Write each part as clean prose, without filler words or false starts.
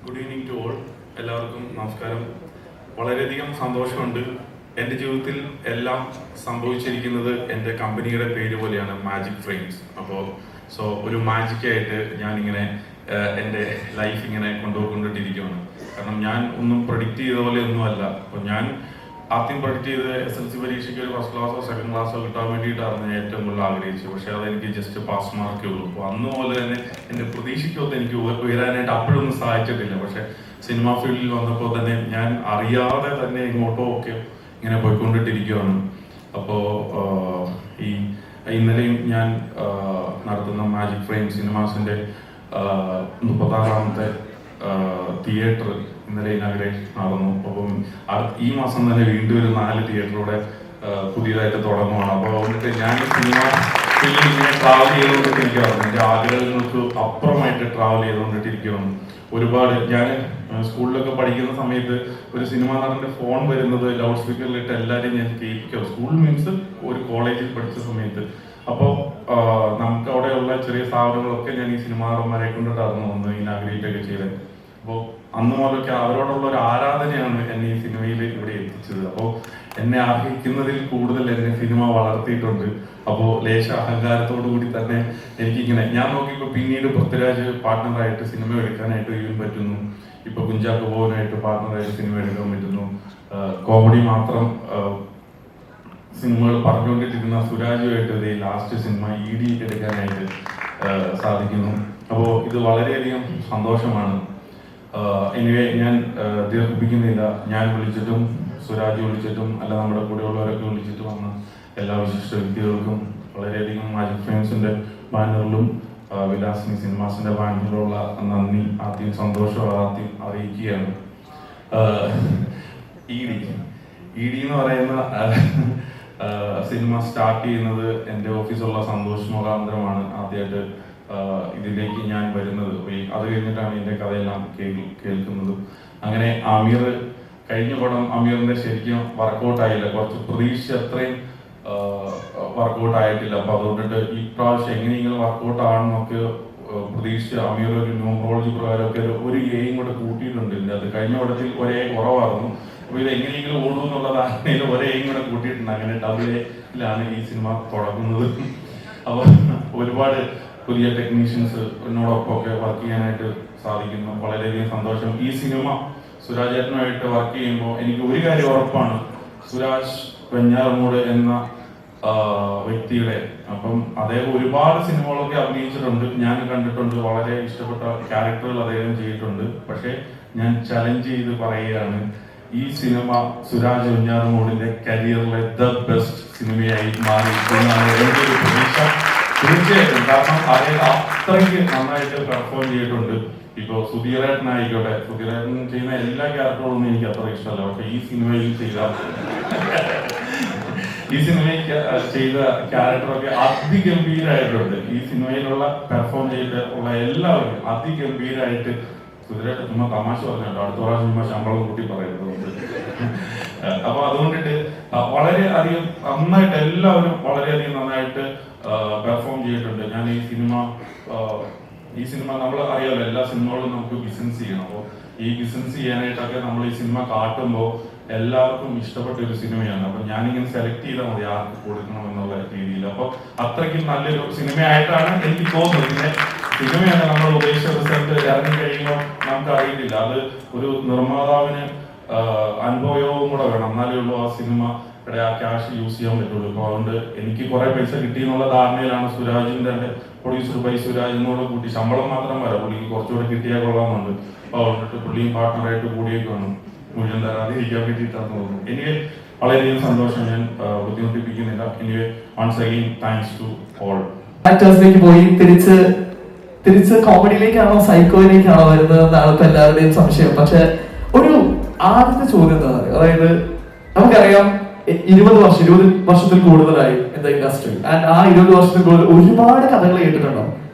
Good evening to all. എല്ലാവർക്കും നമസ്കാരം. വളരെയധികം സന്തോഷമുണ്ട്. എൻ്റെ ജീവിതത്തിൽ എല്ലാം സംഭവിച്ചിരിക്കുന്നത് എൻ്റെ കമ്പനിയുടെ പേര് പോലെയാണ്, മാജിക് ഫ്രെയിംസ്. അപ്പോൾ ഒരു മാജിക്കായിട്ട് ഞാനിങ്ങനെ എൻ്റെ ലൈഫ് ഇങ്ങനെ കൊണ്ടുപോയിക്കൊണ്ടിരിക്കുകയാണ്. കാരണം ഞാൻ ഒന്നും പ്രൊഡിക്റ്റ് ചെയ്ത പോലെ ഒന്നുമല്ല. അപ്പോൾ ഞാൻ ആദ്യം പ്രൊഡിക്റ്റ് ചെയ്ത് SSLC പരീക്ഷയ്ക്ക് ഒരു ഫസ്റ്റ് ക്ലാസ്സോ സെക്കൻഡ് ക്ലാസ്സോ കിട്ടാൻ വേണ്ടിയിട്ടായിരുന്നു ഞാൻ ഏറ്റവും കൂടുതൽ ആഗ്രഹിച്ചത്. പക്ഷേ അതെനിക്ക് ജസ്റ്റ് പാസ് മാർക്കേ ഉള്ളൂ. അപ്പോൾ അന്ന് പോലെ തന്നെ എൻ്റെ പ്രതീക്ഷയ്ക്കൊന്നും എനിക്ക് ഉയരാനായിട്ട് അപ്പോഴൊന്നും സഹായിച്ചിട്ടില്ല. പക്ഷേ സിനിമാ ഫീൽഡിൽ വന്നപ്പോൾ തന്നെ ഞാൻ അറിയാതെ തന്നെ ഇങ്ങോട്ടോ ഒക്കെ ഇങ്ങനെ പോയിക്കൊണ്ടിട്ടിരിക്കുകയാണ്. അപ്പോൾ ഇന്നലെയും ഞാൻ നടത്തുന്ന മാജിക് ഫ്രെയിം സിനിമാസിൻ്റെ 36ാമത്തെ തിയേറ്റർ ഇന്നലെ ഇനാഗ്രേഷൻ നടന്നു. അപ്പം ഈ മാസം തന്നെ വീണ്ടും ഒരു 4 തിയേറ്ററൂടെ പുതിയതായിട്ട് തുടങ്ങുവാണ്. അപ്പോൾ അതുകൊണ്ടിട്ട് ഞാൻ സിനിമ ഫീൽഡിൽ ഇങ്ങനെ ട്രാവൽ ചെയ്തുകൊണ്ടിട്ടിരിക്കുകയാണ്. എൻ്റെ ആഗ്രഹങ്ങൾക്ക് അപ്പുറമായിട്ട് ട്രാവൽ ചെയ്തുകൊണ്ടിട്ടിരിക്കുകയാണ്. ഒരുപാട് ഞാൻ സ്കൂളിലൊക്കെ പഠിക്കുന്ന സമയത്ത് ഒരു സിനിമാ നടൻ്റെ ഫോൺ വരുന്നത് ലൗഡ് സ്പീക്കറിലിട്ട് എല്ലാവരെയും ഞാൻ കേൾപ്പിക്കും. സ്കൂൾ മീൻസ് ഒരു കോളേജിൽ പഠിച്ച സമയത്ത്. അപ്പോൾ നമുക്ക് അവിടെയുള്ള ചെറിയ സ്ഥാപനങ്ങളൊക്കെ ഞാൻ ഈ സിനിമാ നടന്മാരെ കൊണ്ടിട്ടായിരുന്നു ഒന്ന് ഇനാഗ്രേറ്റ് ഒക്കെ ചെയ്തത്. അപ്പോൾ അന്ന് മുതലൊക്കെ അവരോടുള്ള ഒരു ആരാധനയാണ് എന്നെ ഈ സിനിമയിൽ ഇവിടെ എത്തിച്ചത്. അപ്പോൾ എന്നെ ആഗ്രഹിക്കുന്നതിൽ കൂടുതൽ എന്നെ സിനിമ വളർത്തിയിട്ടുണ്ട്. അപ്പോൾ ലേശ അഹങ്കാരത്തോടു കൂടി തന്നെ എനിക്കിങ്ങനെ ഞാൻ നോക്കിയപ്പോൾ പിന്നീട് പൃഥ്വിരാജ് പാർട്ട്ണറായിട്ട് സിനിമ എടുക്കാനായിട്ട് ഈവൻ പറ്റുന്നു. ഇപ്പൊ കുഞ്ചാക്കോ ബോബനായിട്ട് പാർട്ട്ണറായിട്ട് സിനിമ എടുക്കാൻ പറ്റുന്നു. കോമഡി മാത്രം സിനിമകൾ പറഞ്ഞുകൊണ്ടിരിക്കുന്ന സുരാജുമായിട്ട് ഇതേ ലാസ്റ്റ് സിനിമ ED എടുക്കാനായിട്ട് സാധിക്കുന്നു. അപ്പോൾ ഇത് വളരെയധികം സന്തോഷമാണ്. എനിവേ ഞാൻ ദീർഘിപ്പിക്കുന്നില്ല. ഞാൻ വിളിച്ചിട്ടും സുരാജ് വിളിച്ചിട്ടും അല്ല നമ്മുടെ കൂടെയുള്ളവരൊക്കെ വിളിച്ചിട്ട് വന്ന എല്ലാ വിശിഷ്ട വ്യക്തികൾക്കും വളരെയധികം മാജിക് ഫ്രെയിംസിന്റെ ബാനറിലും വിലാസിനി സിനിമാസിന്റെ ബാനറിലുള്ള നന്ദി ആദ്യം സന്തോഷം ആദ്യം അറിയിക്കുകയാണ്. ED എന്ന് പറയുന്ന സിനിമ സ്റ്റാർട്ട് ചെയ്യുന്നത് എൻ്റെ ഓഫീസുള്ള സന്തോഷ് മുഖാന്തരമാണ് ആദ്യമായിട്ട് ഇതിലേക്ക് ഞാൻ വരുന്നത്. അത് കഴിഞ്ഞിട്ടാണ് എൻ്റെ കഥയെല്ലാം കേൾക്കുന്നത്. അങ്ങനെ അമീർ കഴിഞ്ഞ പടം അമീറിന്റെ ശരിക്കും വർക്കൗട്ട് ആയില്ല. കുറച്ച് പ്രതീക്ഷ അത്രയും വർക്കൗട്ട് ആയിട്ടില്ല. അപ്പൊ അതുകൊണ്ടിട്ട് ഈ പ്രാവശ്യം എങ്ങനെയെങ്കിലും വർക്കൗട്ട് ആണെന്നൊക്കെ പ്രതീക്ഷിച്ച് അമീർ ഒരു ന്യൂമറോളജി പ്രകാരമൊക്കെ ഒരു എയും കൂടെ കൂട്ടിയിട്ടുണ്ട്. അത് കഴിഞ്ഞ പടത്തിൽ ഒരേ കുറവായിരുന്നു. അപ്പൊ ഇത് എങ്ങനെയെങ്കിലും ഓടും എന്നുള്ള ധാരണയിൽ ഒരേയും കൂടെ കൂട്ടിയിട്ടുണ്ട്. അങ്ങനെ ഡബിളിലാണ് ഈ സിനിമ തുടങ്ങുന്നത്. അപ്പൊ ഒരുപാട് പുതിയ ടെക്നീഷ്യൻസ് എന്നോടൊപ്പം ഒക്കെ വർക്ക് ചെയ്യാനായിട്ട് സാധിക്കുന്നു. വളരെയധികം സന്തോഷം. ഈ സിനിമ സുരാജേട്ടനുമായിട്ട് വർക്ക് ചെയ്യുമ്പോൾ എനിക്ക് ഒരു കാര്യം ഉറപ്പാണ്, സുരാജ് വെഞ്ഞാറമൂട് എന്ന വ്യക്തിയുടെ അപ്പം അദ്ദേഹം ഒരുപാട് സിനിമകളൊക്കെ അഭിനയിച്ചിട്ടുണ്ട്, ഞാൻ കണ്ടിട്ടുണ്ട്. വളരെ ഇഷ്ടപ്പെട്ട ക്യാരക്ടറുകൾ അദ്ദേഹം ചെയ്തിട്ടുണ്ട്. പക്ഷെ ഞാൻ ചലഞ്ച് ചെയ്ത് പറയുകയാണ്, ഈ സിനിമ സുരാജ് വെഞ്ഞാറമൂടിന്റെ കരിയറിലെ ദ ബെസ്റ്റ് സിനിമയായി മാറി എന്നാണ് എൻ്റെ ഒരു പ്രതീക്ഷ. തീർച്ചയായിട്ടും. കാരണം അദ്ദേഹം അത്രയ്ക്ക് നന്നായിട്ട് പെർഫോം ചെയ്തിട്ടുണ്ട്. ഇപ്പൊ സുധീരേട്ടനായിക്കോട്ടെ, സുധീരേട്ടൻ ചെയ്യുന്ന എല്ലാ ക്യാരക്ടറുകളൊന്നും എനിക്ക് അത്ര ഇഷ്ടമല്ല. പക്ഷെ ഈ സിനിമയിൽ ചെയ്ത ക്യാരക്ടറൊക്കെ അതിഗംഭീരമായിട്ടുണ്ട്. ഈ സിനിമയിലുള്ള പെർഫോം ചെയ്തിട്ടുള്ള എല്ലാവരും അതിഗംഭീരമായിട്ട്. സുധീരേട്ടൻ ചുമ്മാ തമാശ പറഞ്ഞിട്ടോ, അടുത്ത പ്രാവശ്യം ചുമ്മാ ശമ്പളം കൂട്ടി പറയുന്നത്. അപ്പൊ അതുകൊണ്ടിട്ട് വളരെ അധികം നന്നായിട്ട് എല്ലാവരും വളരെയധികം നന്നായിട്ട് പെർഫോം ചെയ്തിട്ടുണ്ട്. ഞാൻ ഈ സിനിമ നമ്മൾ അറിയാമല്ലോ, എല്ലാ സിനിമകളും നമുക്ക് ബിസിനസ് ചെയ്യണം. അപ്പോൾ ഈ ബിസിനസ് ചെയ്യാനായിട്ടൊക്കെ നമ്മൾ ഈ സിനിമ കാട്ടുമ്പോൾ എല്ലാവർക്കും ഇഷ്ടപ്പെട്ട ഒരു സിനിമയാണ്. അപ്പൊ ഞാനിങ്ങനെ സെലക്ട് ചെയ്താൽ മതി ആർക്ക് കൊടുക്കണം എന്നുള്ള രീതിയിൽ. അപ്പൊ അത്രയ്ക്കും നല്ലൊരു സിനിമയായിട്ടാണ് എനിക്ക് തോന്നുന്നത്. പിന്നെ സിനിമയാണ് നമ്മൾ ഉദ്ദേശിച്ച റിസൾട്ട് ഇറങ്ങി കഴിയുമ്പോൾ നമുക്ക് അറിയില്ല. അത് ഒരു നിർമ്മാതാവിന് അനുഭവവും കൂടെ വേണം, എന്നാലേ ഉള്ളൂ ആ സിനിമയുടെ ആ ക്യാഷ് യൂസ് ചെയ്യാൻ പറ്റുള്ളൂ. അപ്പൊ അതുകൊണ്ട് എനിക്ക് കുറെ പൈസ കിട്ടി എന്നുള്ള ധാരണയിലാണ് സുരാജിന്റെ പ്രൊഡ്യൂസർ ബൈ സുരാജ് എന്നുള്ള കൂട്ടി ശമ്പളം മാത്രം വരാം, പുള്ളിക്ക് കുറച്ചുകൂടെ കിട്ടിയാൽ കൊള്ളാമെന്നുണ്ട്. അപ്പൊ അതുകൊണ്ടിട്ട് പുള്ളിയും പാർട്ട്ണറായിട്ട് കൂടിയൊക്കെ വേണം, മുഴുവൻ തരാതെ ഇരിക്കാൻ വേണ്ടിയിട്ടാണ് തോന്നുന്നു. എനിക്ക് വളരെയധികം സന്തോഷം. ഞാൻ ബുദ്ധിമുട്ടിപ്പിക്കുന്നില്ല. Anyway once again thanks to all. ആക്ടേഴ്സിലേക്ക് പോയി തിരിച്ച് കോമഡിയിലേക്കാണോ സൈക്കോയിലേക്കാണോ വരുന്നത് എന്നാണ് ഇപ്പൊ എല്ലാവരുടെയും സംശയം. പക്ഷെ ഒരു ആദ്യത്തെ ചോദ്യം എന്താ പറയുക, അതായത് നമുക്കറിയാം 20 വർഷത്തിൽ കൂടുതലായി എന്താ ഇൻഡസ്ട്രി. ആൻഡ് ആ 20 വർഷത്തിൽ കൂടുതൽ ഒരുപാട് കഥകൾ കേട്ടിട്ടുണ്ടോ.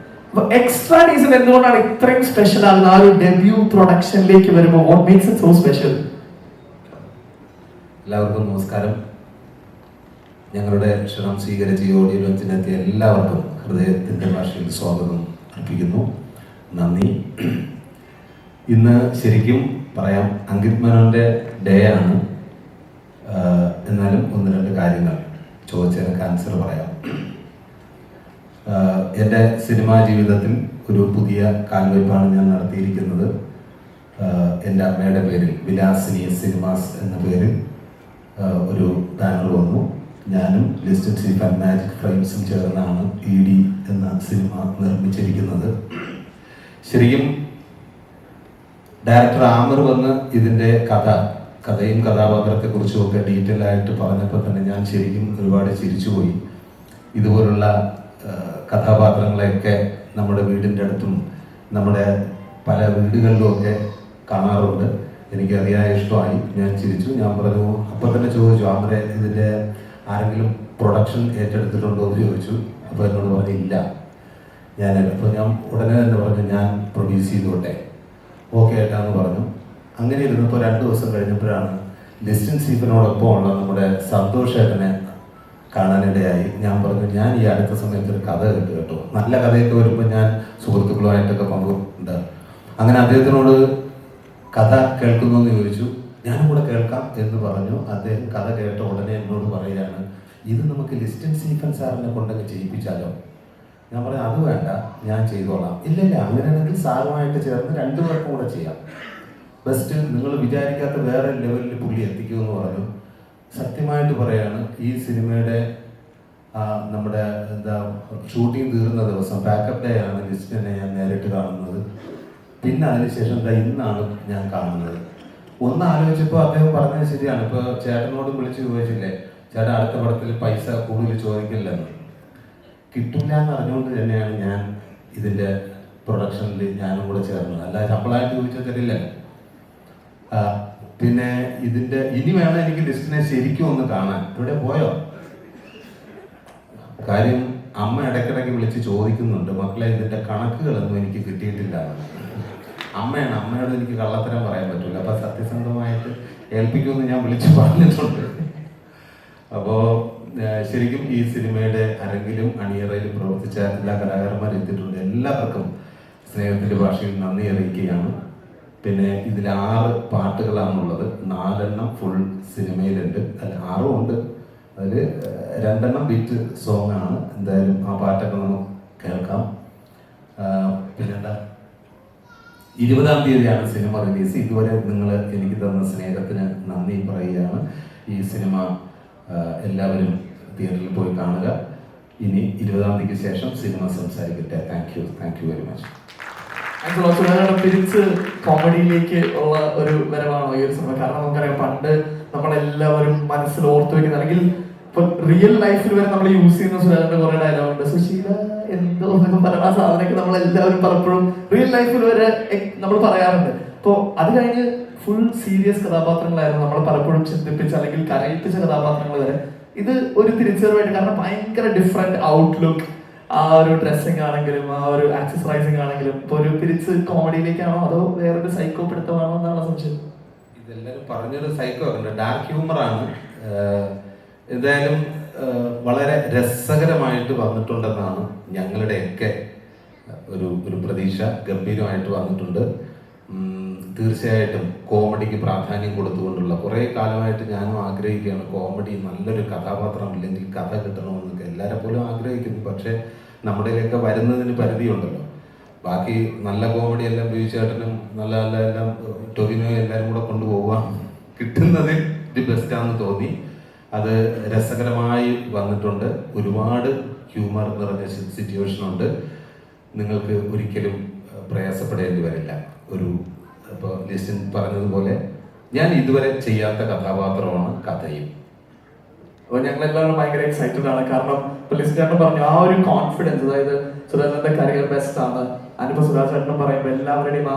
അപ്പൊ എക്സ്ട്രാ ഡീസൽ എന്തുകൊണ്ടാണ് ഇത്രയും സ്പെഷ്യൽ ആകുന്നത്? ആ ഒരു ഡെബ്യൂ പ്രൊഡക്ഷനിലേക്ക് വരുമ്പോൾ what makes it so special? എല്ലാവർക്കും നമസ്കാരം. ഞങ്ങളുടെ ക്ഷണം സ്വീകരിച്ച് ഈ ഓഡിയോ ലോഞ്ചിനെത്തിയ എല്ലാവർക്കും ഹൃദയത്തിന്റെ ഭാഷയിൽ സ്വാഗതം അർപ്പിക്കുന്നു. നന്ദി. ഇന്ന് ശരിക്കും പറയാം അങ്കിത് മേനോന്റെ ഡേ ആണ്. എന്നാലും ഒന്ന് രണ്ട് കാര്യങ്ങൾ ചോദിച്ചതിനൊക്കെ ആൻസർ പറയാം. എൻ്റെ സിനിമാ ജീവിതത്തിൽ ഒരു പുതിയ കാൽവയ്പാണ് ഞാൻ നടത്തിയിരിക്കുന്നത്. എൻ്റെ അമ്മയുടെ പേരിൽ വിലാസിനി സിനിമാസ് എന്ന പേരിൽ ഒരു ബാനർ വന്നു. ഞാനും ലിസ്റ്റഡ് സ്റ്റീഫൻ മാജിക് ഫ്രെയിംസും ചേർന്നാണ് ED എന്ന സിനിമ നിർമ്മിച്ചിരിക്കുന്നത്. ശരിക്കും ഡയറക്ടർ ആമർ വന്ന് ഇതിൻ്റെ കഥയും കഥാപാത്രത്തെക്കുറിച്ചും ഒക്കെ ഡീറ്റെയിൽ ആയിട്ട് പറഞ്ഞപ്പോൾ തന്നെ ഞാൻ ശരിക്കും ഒരുപാട് ചിരിച്ചുപോയി. ഇതുപോലുള്ള കഥാപാത്രങ്ങളെയൊക്കെ നമ്മുടെ വീടിൻ്റെ അടുത്തും നമ്മുടെ പല വീടുകളിലും ഒക്കെ കാണാറുണ്ട്. എനിക്ക് അതിയായ ഇഷ്ടമായി. ഞാൻ ചിരിച്ചു. ഞാൻ പറഞ്ഞു, അപ്പോൾ തന്നെ ചോദിച്ചു, ആമറെ ഇതിൻ്റെ ആരെങ്കിലും പ്രൊഡക്ഷൻ ഏറ്റെടുത്തിട്ടുണ്ടോ എന്ന് ചോദിച്ചു. അപ്പോൾ എന്നോട് പറഞ്ഞു ഇല്ല. അപ്പോൾ ഞാൻ ഉടനെ തന്നെ പറഞ്ഞു ഞാൻ പ്രൊഡ്യൂസ് ചെയ്തോട്ടെ, ഓക്കെ ഏട്ടാന്ന് പറഞ്ഞു. അങ്ങനെ ഇരുന്നപ്പോൾ 2 ദിവസം കഴിഞ്ഞപ്പോഴാണ് ലിസ്റ്റൻ സ്റ്റീഫനോടൊപ്പമുള്ള നമ്മുടെ സന്തോഷ് ഏട്ടനെ കാണാനിടയായി. ഞാൻ പറഞ്ഞു ഞാൻ ഈ അടുത്ത സമയത്ത് ഒരു കഥ കേട്ടോ, നല്ല കഥയൊക്കെ വരുമ്പോൾ ഞാൻ സുഹൃത്തുക്കളുമായിട്ടൊക്കെ പങ്കുണ്ട്. അങ്ങനെ അദ്ദേഹത്തിനോട് കഥ കേൾക്കുന്നു എന്ന് ചോദിച്ചു. ഞാനും കൂടെ കേൾക്കാം എന്ന് പറഞ്ഞു. അദ്ദേഹം കഥ കേട്ട ഉടനെ എന്നോട് പറയുകയാണ്, ഇത് നമുക്ക് ലിസ്റ്റൻ സ്റ്റീഫൻ സാറിനെ കൊണ്ടൊക്കെ ചെയ്യിപ്പിച്ചാലോ? ഞാൻ പറഞ്ഞു അത് വേണ്ട, ഞാൻ ചെയ്തോളാം. ഇല്ല അങ്ങനെയാണെങ്കിൽ സാറുമായിട്ട് ചേർന്ന് 2 പേർക്കും കൂടെ ചെയ്യാം. ബെസ്റ്റ്, നിങ്ങൾ വിചാരിക്കാത്ത വേറെ ലെവലിൽ പുള്ളി എത്തിക്കുമെന്ന് പറഞ്ഞു. സത്യമായിട്ട് പറയാണ്, ഈ സിനിമയുടെ നമ്മുടെ ഷൂട്ടിംഗ് തീർന്ന ദിവസം ബാക്കപ്പ് ഡേ ആണ് ലിസ്റ്റിനെ ഞാൻ നേരിട്ട് കാണുന്നത്. പിന്നെ അതിനുശേഷം ഇന്നാണ് ഞാൻ കാണുന്നത്. ഒന്ന് ആലോചിച്ചപ്പോൾ അദ്ദേഹം പറഞ്ഞത് ശരിയാണ്. ഇപ്പോൾ ചേട്ടനോടും വിളിച്ച് ചോദിച്ചില്ലേ, ചേട്ടൻ അടുത്ത പടത്തിൽ പൈസ കൂടുതൽ ചോദിക്കില്ലെന്ന്. കിട്ടില്ല എന്ന് അറിഞ്ഞുകൊണ്ട് തന്നെയാണ് ഞാൻ ഇതിൻ്റെ പ്രൊഡക്ഷനിൽ ഞാനും കൂടെ ചേർന്നത്. അല്ലാതെ ശമ്പളമായിട്ട് ചോദിച്ചാൽ തരില്ല. പിന്നെ ഇതിൻ്റെ ഇനി വേണം എനിക്ക് ലിസ്റ്റിനെ ശരിക്കും ഒന്ന് കാണാൻ. ഇവിടെ പോയോ? കാര്യം അമ്മ ഇടയ്ക്കിടയ്ക്ക് വിളിച്ച് ചോദിക്കുന്നുണ്ട്, മക്കളെ ഇതിൻ്റെ കണക്കുകളൊന്നും എനിക്ക് കിട്ടിയിട്ടില്ല. അമ്മയോട് എനിക്ക് കള്ളത്തരം പറയാൻ പറ്റില്ല. അപ്പം സത്യസന്ധമായിട്ട് ഏൽപ്പിക്കുമെന്ന് ഞാൻ വിളിച്ച് പറഞ്ഞിട്ടുണ്ട്. അപ്പോൾ ശരിക്കും ഈ സിനിമയുടെ അരങ്ങിലും അണിയറയിലും പ്രവർത്തിച്ച എല്ലാ കലാകാരന്മാർ എത്തിയിട്ടുണ്ട്. എല്ലാവർക്കും സ്നേഹത്തിൻ്റെ ഭാഷയിൽ നന്ദി അറിയിക്കുകയാണ്. പിന്നെ ഇതിൽ 6 പാട്ടുകളാണുള്ളത്. 4 ഫുൾ സിനിമയിലുണ്ട്. അല്ല 6 ഉണ്ട്. അതിൽ 2 ബീറ്റ് സോങ് ആണ്. എന്തായാലും ആ പാട്ടൊക്കെ നമുക്ക് കേൾക്കാം. പിന്നെന്താ, 20-ാം തീയതിയാണ് സിനിമ റിലീസ്. ഇതുവരെ നിങ്ങൾ എനിക്ക് തന്ന സ്നേഹത്തിന് നന്ദി പറയുകയാണ്. ഈ സിനിമ എല്ലാവരും തിയേറ്ററിൽ പോയി കാണുക. ഇനി 20-ാം തീയതിക്ക് ശേഷം സിനിമ സംസാരിക്കട്ടെ. Thank you very much. തിരിച്ച് കോമഡിയിലേക്ക് ഉള്ള ഒരു വരവാണോ ഈ ഒരു സിനിമ? കാരണം നമുക്കറിയാം പണ്ട് നമ്മളെല്ലാവരും മനസ്സിൽ ഓർത്തു വെക്കുന്ന, അല്ലെങ്കിൽ ഇപ്പൊ റിയൽ ലൈഫിൽ വരെ നമ്മൾ യൂസ് ചെയ്യുന്ന സുരേന്ദ്രന്റെ കുറെ ഡയലോഗുണ്ട്. സുശീല എന്തോ എന്നൊക്കെ പറയുന്ന ആ സാധനമൊക്കെ നമ്മളെല്ലാവരും പലപ്പോഴും റിയൽ ലൈഫിൽ വരെ നമ്മൾ പറയാറുണ്ട്. അപ്പോൾ അത് കഴിഞ്ഞ് ഫുൾ സീരിയസ് കഥാപാത്രങ്ങളായിരുന്നു നമ്മൾ പലപ്പോഴും ചിന്തിപ്പിച്ച അല്ലെങ്കിൽ കരയിപ്പിച്ച കഥാപാത്രങ്ങൾ വരെ. ഇത് ഒരു തിരിച്ചറിവായിട്ട്, കാരണം ഭയങ്കര ഡിഫറെന്റ് ഔട്ട്ലുക്ക്, ആ ഒരു ഡ്രസ്സിങ് ആണെങ്കിലും ആ ഒരു ആക്സസറൈസിങ് ആണെങ്കിലും. ഇപ്പൊ ഒരു തിരിച്ച് കോമഡിയിലേക്കാണോ അതോ വേറൊരു സൈക്കോ പിടുത്തമാണോ എന്നാണ് സംശയം. ഇതെല്ലാവരും പറഞ്ഞൊരു സൈക്കോ ഉണ്ട്, ഡാർക്ക് ഹ്യൂമറാണ്. എന്തായാലും വളരെ രസകരമായിട്ട് വന്നിട്ടുണ്ടെന്നാണ് ഞങ്ങളുടെയൊക്കെ ഒരു പ്രതീക്ഷ. ഗംഭീരമായിട്ട് വന്നിട്ടുണ്ട്. തീർച്ചയായിട്ടും കോമഡിക്ക് പ്രാധാന്യം കൊടുത്തുകൊണ്ടുള്ള കുറേ കാലമായിട്ട് ഞാനും ആഗ്രഹിക്കുകയാണ്. കോമഡി നല്ലൊരു കഥാപാത്രം ഇല്ലെങ്കിൽ കഥ കിട്ടണമെന്നൊക്കെ എല്ലാവരെ പോലും ആഗ്രഹിക്കുന്നു. പക്ഷേ നമ്മുടെയൊക്കെ വരുന്നതിന് പരിധിയുണ്ടല്ലോ. ബാക്കി നല്ല കോമഡി എല്ലാം ബീച്ചേട്ടനും നല്ല എല്ലാം ടൊവിനോയും എല്ലാവരും കൂടെ കൊണ്ടുപോകാൻ കിട്ടുന്നതിൽ ദി ബെസ്റ്റാണെന്ന് തോന്നി. അത് രസകരമായി വന്നിട്ടുണ്ട്. ഒരുപാട് ഹ്യൂമർ നിറഞ്ഞ സിറ്റുവേഷനുണ്ട്. നിങ്ങൾക്ക് ഒരിക്കലും പ്രയാസപ്പെടേണ്ടി വരില്ല. ഇപ്പോൾ ലിസ്റ്റൻ പറഞ്ഞതുപോലെ ഞാൻ ഇതുവരെ ചെയ്യാത്ത കഥാപാത്രമാണ് കഥയും. അപ്പോൾ ഞങ്ങളെല്ലാവരും ഭയങ്കര എക്സൈറ്റഡ് ആണ്. കാരണം ലിസ്റ്റൻ പറഞ്ഞു ആ ഒരു കോൺഫിഡൻസ്, അതായത് സുരാജന്റെ കരിയർ ബെസ്റ്റ് ആണ്. അതിനിപ്പോ സുരാജ് ചേട്ടനും പറയുമ്പോൾ എല്ലാവരുടെയും ആ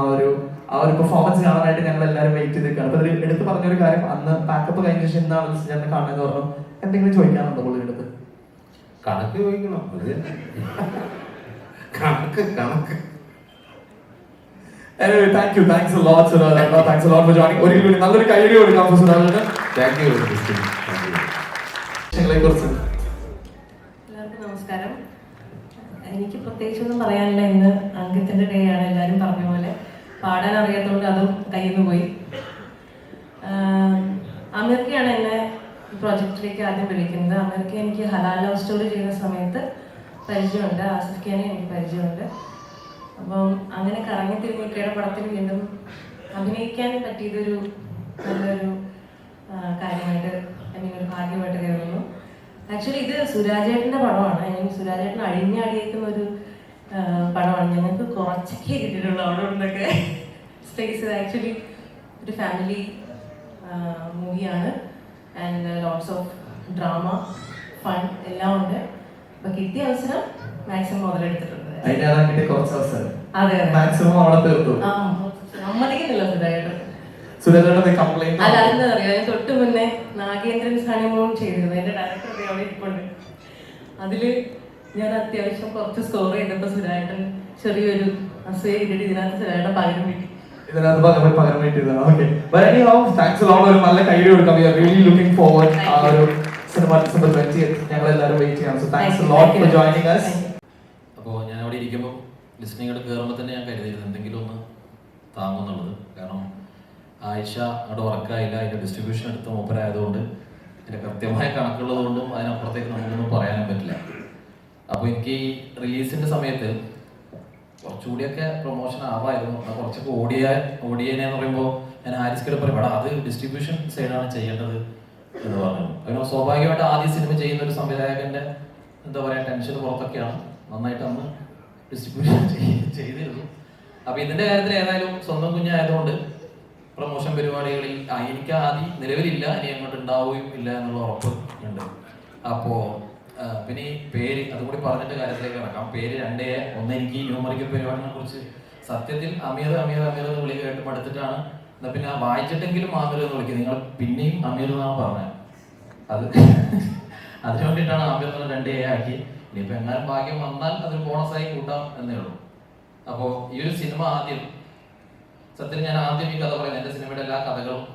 ഒരു പെർഫോമൻസ് കാണാനായിട്ട് ഞങ്ങൾ എല്ലാവരും വെയിറ്റ് ചെയ്തിരിക്കുകയാണ്. അപ്പൊ ഇതിൽ എടുത്ത് പറഞ്ഞൊരു കാര്യം, അന്ന് പാക്കപ്പ് കഴിഞ്ഞ ശേഷം ഇന്നാണ് ലിസ്റ്റൻ ചേട്ടനെ കാണുന്നത് പറഞ്ഞു. എന്തെങ്കിലും ചോദിക്കാനുണ്ടോ പുള്ളിയുടെ അടുത്ത്? കണക്ക് ചോദിക്കണം. കണക്ക്. Anyway, thanks a lot, Suraj. Thanks a lot for joining. ഒരിക്കലും നല്ലൊരു കൈയടി കൊടുക്കാം സുരാജിന്. Thank you. കുറിച്ച് എല്ലാവർക്കും നമസ്കാരം. എനിക്ക് പ്രത്യേകിച്ചൊന്നും പറയാനില്ല. ഇന്ന് അങ്കിത്തിന്റെ ഡേ ആണ്, എല്ലാവരും പറഞ്ഞ പോലെ. പാടാൻ അറിയാത്തതുകൊണ്ട് അതും കയ്യിൽ നിന്ന് പോയി. അമീർക്കയാണ് എന്നെ ഈ പ്രോജക്റ്റിലേക്ക് ആദ്യം വിളിക്കുന്നത്. അമീർക്ക എനിക്ക് ഹലാൽ ലവ് സ്റ്റോറി ചെയ്യുന്ന സമയത്ത് പരിചയമുണ്ട്, ആസിഫ് ഖാനെ എനിക്ക് പരിചയമുണ്ട്. അപ്പം അങ്ങനെ കറങ്ങി തിരിഞ്ഞിക്കയുടെ പടത്തിൽ വീണ്ടും അഭിനയിക്കാൻ പറ്റിയതൊരു നല്ലൊരു കാര്യമായിട്ട്, ഒരു ഭാഗ്യമായിട്ട് കരുതുന്നു. ആക്ച്വലി ഇത് സുരാജേട്ടൻ്റെ പടമാണ്. സുരാജേട്ടൻ അഴിഞ്ഞാടിയേക്കുന്ന ഒരു പടമാണ്. ഞങ്ങൾക്ക് കുറച്ചൊക്കെ കിട്ടിയിട്ടുള്ളൂ അവിടെ നിന്നൊക്കെ സ്പേസ്. ആക്ച്വലി ഒരു ഫാമിലി മൂവിയാണ് and lots of drama, fun എല്ലാം ഉണ്ട്. അപ്പൊ കിട്ടിയ അവസരം മാക്സിമം മുതലെടുത്തിട്ടുണ്ട്. കുറച്ച് അവസരം അതെ മാക്സിമം അവിടെ തീർത്തു. സമ്മതിക്കുന്നില്ല സുരാജേട്ടൻ. സുരേന്ദ്രന്റെ കംപ്ലൈന്റ് അല്ല, അതെന്താ അറിയാം, ഞാൻ തൊട്ട് മുന്നേ നാഗേന്ദ്രൻ ഹണിമൂൺ ചെയ്തിരുന്നു. എന്റെ ഡയറക്ടർ അവിടെ ഇരിപ്പുണ്ട്. അതില് ഞാൻ അത്യാവശ്യം കുറച്ച് സ്കോർ ചെയ്തപ്പോ സുരാജേട്ടൻ ചെറിയൊരു അസൂയ ഇട്ടിട്ട് ഇതിനകത്ത് സുരാജേട്ടൻ പകരം കിട്ടി. ഇതിനകത്ത് പകരം വേണ്ടിയതാണ്. Okay, thanks a lot. ഒരു നല്ല കൈയ്യടി കൊടുക്കാം. We are really looking forward ആ ഒരു സിനിമ ഡിസംബർ 20th ഞങ്ങൾ എല്ലാവരും വെയിറ്റ് ചെയ്യാം. So thanks a lot for joining us. അപ്പോൾ ഞാൻ അവിടെ ഇരിക്കുമ്പോൾ ലിസ്ണിങ്ങോട് കയറുമ്പോൾ തന്നെ ഞാൻ കരുതിയിരുന്നു എന്തെങ്കിലും ഒന്ന് താങ്ങുമെന്നുള്ളത്. കാരണം ആയിഷ അവിടെ വർക്കായില്ല, അതിൻ്റെ ഡിസ്ട്രിബ്യൂഷൻ എടുത്ത് മൂപ്പരായതുകൊണ്ട് അതിൻ്റെ കൃത്യമായ കണക്കുള്ളതുകൊണ്ടും അതിനപ്പുറത്തേക്ക് നമുക്കൊന്നും പറയാനും പറ്റില്ല. അപ്പോൾ എനിക്ക് ഈ റിലീസിൻ്റെ സമയത്ത് കുറച്ചുകൂടിയൊക്കെ പ്രൊമോഷൻ ആവായിരുന്നു. കുറച്ചൊക്കെ ഓടിയേനെന്ന് പറയുമ്പോൾ ഞാൻ ഹാരിസ്കോട് പറയും, എടാ അത് ഡിസ്ട്രിബ്യൂഷൻ സൈഡാണ് ചെയ്യേണ്ടത് എന്ന് പറഞ്ഞു. അതിന് സ്വാഭാവികമായിട്ട് ആദ്യ സിനിമ ചെയ്യുന്ന ഒരു സംവിധായകൻ്റെ എന്താ പറയുക ടെൻഷൻ പുറത്തൊക്കെയാണ്. നന്നായിട്ട് അന്ന് ഡിസ്ട്രിബ്യൂഷൻ ചെയ്തിരുന്നു. അപ്പോൾ ഇതിൻ്റെ കാര്യത്തിൽ ഏതായാലും സ്വന്തം കുഞ്ഞായതുകൊണ്ട് പ്രൊമോഷൻ പരിപാടികളിൽ എനിക്ക് ആദ്യം നിലവിലില്ല, ഇനി അങ്ങോട്ട് ഉണ്ടാവുകയും ഇല്ല എന്നുള്ള ഉറപ്പ് ഉണ്ട്. അപ്പോൾ പിന്നെ ഈ പേര് അതുകൂടി പറഞ്ഞിട്ട് കാര്യത്തിലേക്ക് കിടക്കാം. പേര് രണ്ടേ ഒന്ന്. എനിക്ക് ന്യൂമറിക്കൽ പരിപാടിനെ കുറിച്ച് സത്യത്തിൽ അമീർ എന്ന് വിളി കേട്ട് പഠിച്ചിട്ടാണ്. എന്നാൽ പിന്നെ വായിച്ചിട്ടെങ്കിലും ആമീർ എന്ന് വിളിക്കുന്നത്. നിങ്ങൾ പിന്നെയും അമീർ എന്നാണ് പറഞ്ഞത്. അതിനു വേണ്ടിയിട്ടാണ് ആമീർ എന്ന് 2A ആക്കി. ഇനിയിപ്പോൾ എങ്ങാനും ഭാഗ്യം വന്നാൽ അതൊരു ബോണസായി കൂട്ടാം എന്നേ ഉള്ളൂ. അപ്പോൾ ഈ ഒരു സിനിമ ആദ്യം സത്യത്തിൽ ഞാൻ ആദ്യം ഈ കഥ പറയുന്നത് എൻ്റെ സിനിമയുടെ എല്ലാ കഥകളും